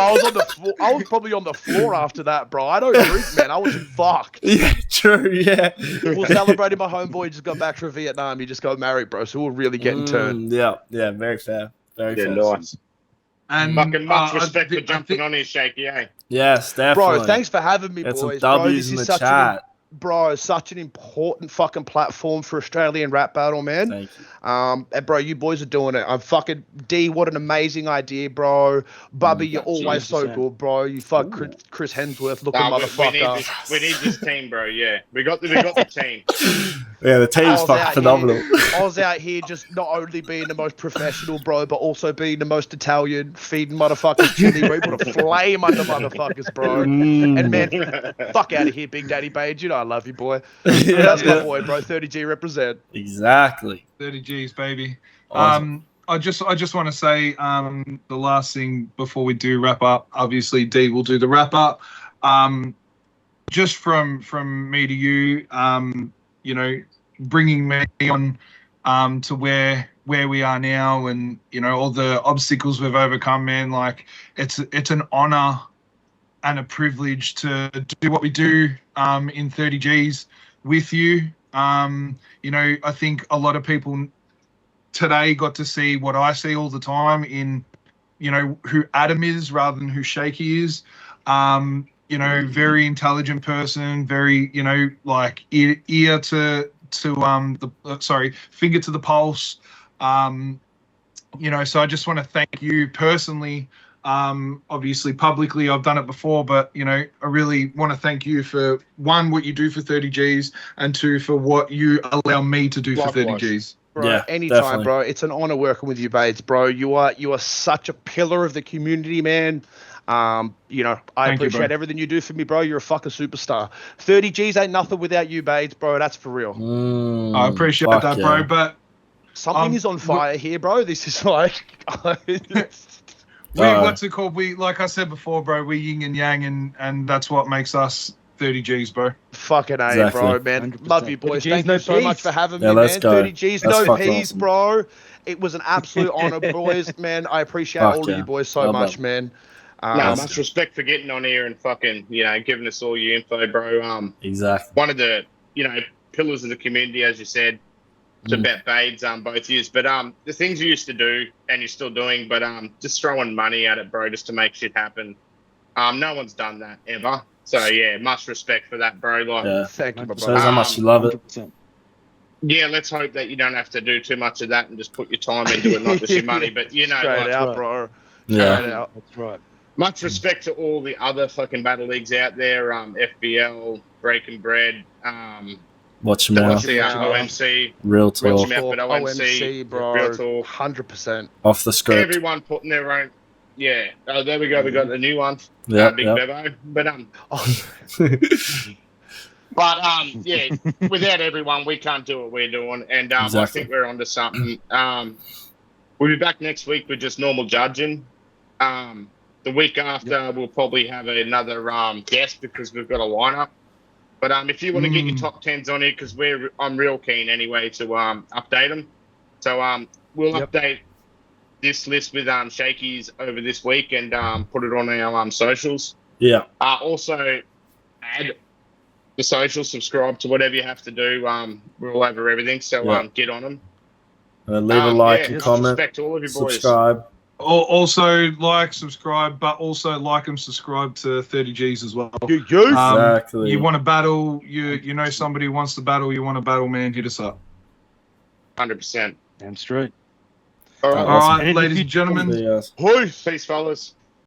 I was probably on the floor after that, bro. I don't drink, man. I was fucked. Yeah, True, yeah. We're celebrating my homeboy just got back from Vietnam. He just got married, bro. So we're really getting turned. Yeah, very fair. Very fair. Nice. And Fucking much respect for jumping on here, Shakey, eh? Yes, definitely. Bro, thanks for having me, Get some boys. W's in the chat. Such an important fucking platform for Australian rap battle, man. Thank you. And bro, you boys are doing it. I'm fucking D. What an amazing idea, bro. Bubby, you're always so good, bro. You fuck Chris Hemsworth looking motherfucker. We need this team, bro. Yeah, we got the team. Yeah, the team's fucking phenomenal. I was out here just not only being the most professional, bro, but also being the most Italian, feeding motherfuckers chili. We put a flame under motherfuckers, bro. And man, fuck out of here, Big Daddy Bage. You know I love you, boy. That's my boy, bro. 30G represent. Exactly. 30Gs, baby. Awesome. I just want to say the last thing before we do wrap up. Obviously, D will do the wrap up. Just from me to you, you know, bringing me on to where we are now, and you know all the obstacles we've overcome, man. Like it's an honor and a privilege to do what we do in 30Gs with you. You know, I think a lot of people today got to see what I see all the time in, you know, who Adam is rather than who Shakey is. You know, very intelligent person, very, you know, like ear to finger to the pulse. You know, so I just want to thank you personally. Obviously publicly I've done it before, but you know, I really want to thank you for one, what you do for 30Gs, and two, for what you allow me to do for 30Gs. Bro, Yeah, anytime, definitely. bro. It's an honor working with you, Bates, bro. You are such a pillar of the community, man. You know, I appreciate everything you do for me, bro. You're a fucking superstar. 30Gs ain't nothing without you, Bates, bro. That's for real. I appreciate that, bro. Yeah. But something is on fire here, bro. This is like what's it called? We, like I said before, bro, we yin and yang, and that's what makes us 30Gs, bro. Fucking A, Exactly. bro, man. 100%. Love you, boys. 30Gs, Thank no you so peas. much for having Yeah, me, let's man. go. 30Gs, That's no fucking peas, awesome. bro. It was an absolute honor, boys, man. I appreciate Fuck all yeah. of you boys so Love much, that. man. No, much respect for getting on here and fucking, you know, giving us all your info, bro. Exactly. One of the, you know, pillars of the community, as you said. It's about Bades, both years. But the things you used to do and you're still doing, but just throwing money at it, bro, just to make shit happen. No one's done that ever. So yeah, much respect for that, bro. Like, Yeah. Thank you, my Shows brother. how much you love it. 100%. yeah, let's hope that you don't have to do too much of that and just put your time into it, not just your money. But you know, Straight like, out, right. bro. Yeah. Straight out. That's right. much respect to all the other fucking battle leagues out there. FBL, Breaking Bread, Watch your mouth. what's the OMC? Real Watch talk. your mouth, but OMC, bro. Real talk. 100%. Off the script. Everyone putting their own. Yeah. Oh, there we go. We got the new one. Yeah. Big Yeah. Bevo. But yeah, without everyone, we can't do what we're doing. And I Exactly. think we're onto something. We'll be back next week with just normal judging. The week after, we'll probably have another guest because we've got a lineup. But if you want to get your top 10s on here, because I'm real keen anyway to update them. So we'll update this list with Shakey's over this week and put it on our socials. Yeah. Also, add the socials, subscribe to whatever you have to do. We're all over everything, so get on them. And leave a like and much comment. respect to all of you boys. Subscribe. Also, like, subscribe, but also like and subscribe to 30Gs as well. Exactly. You want to battle, you know somebody who wants to battle, you want to battle, man, hit us up. 100%. Damn straight. All right. All right, And if ladies you- and gentlemen. Yes. Peace, fellas.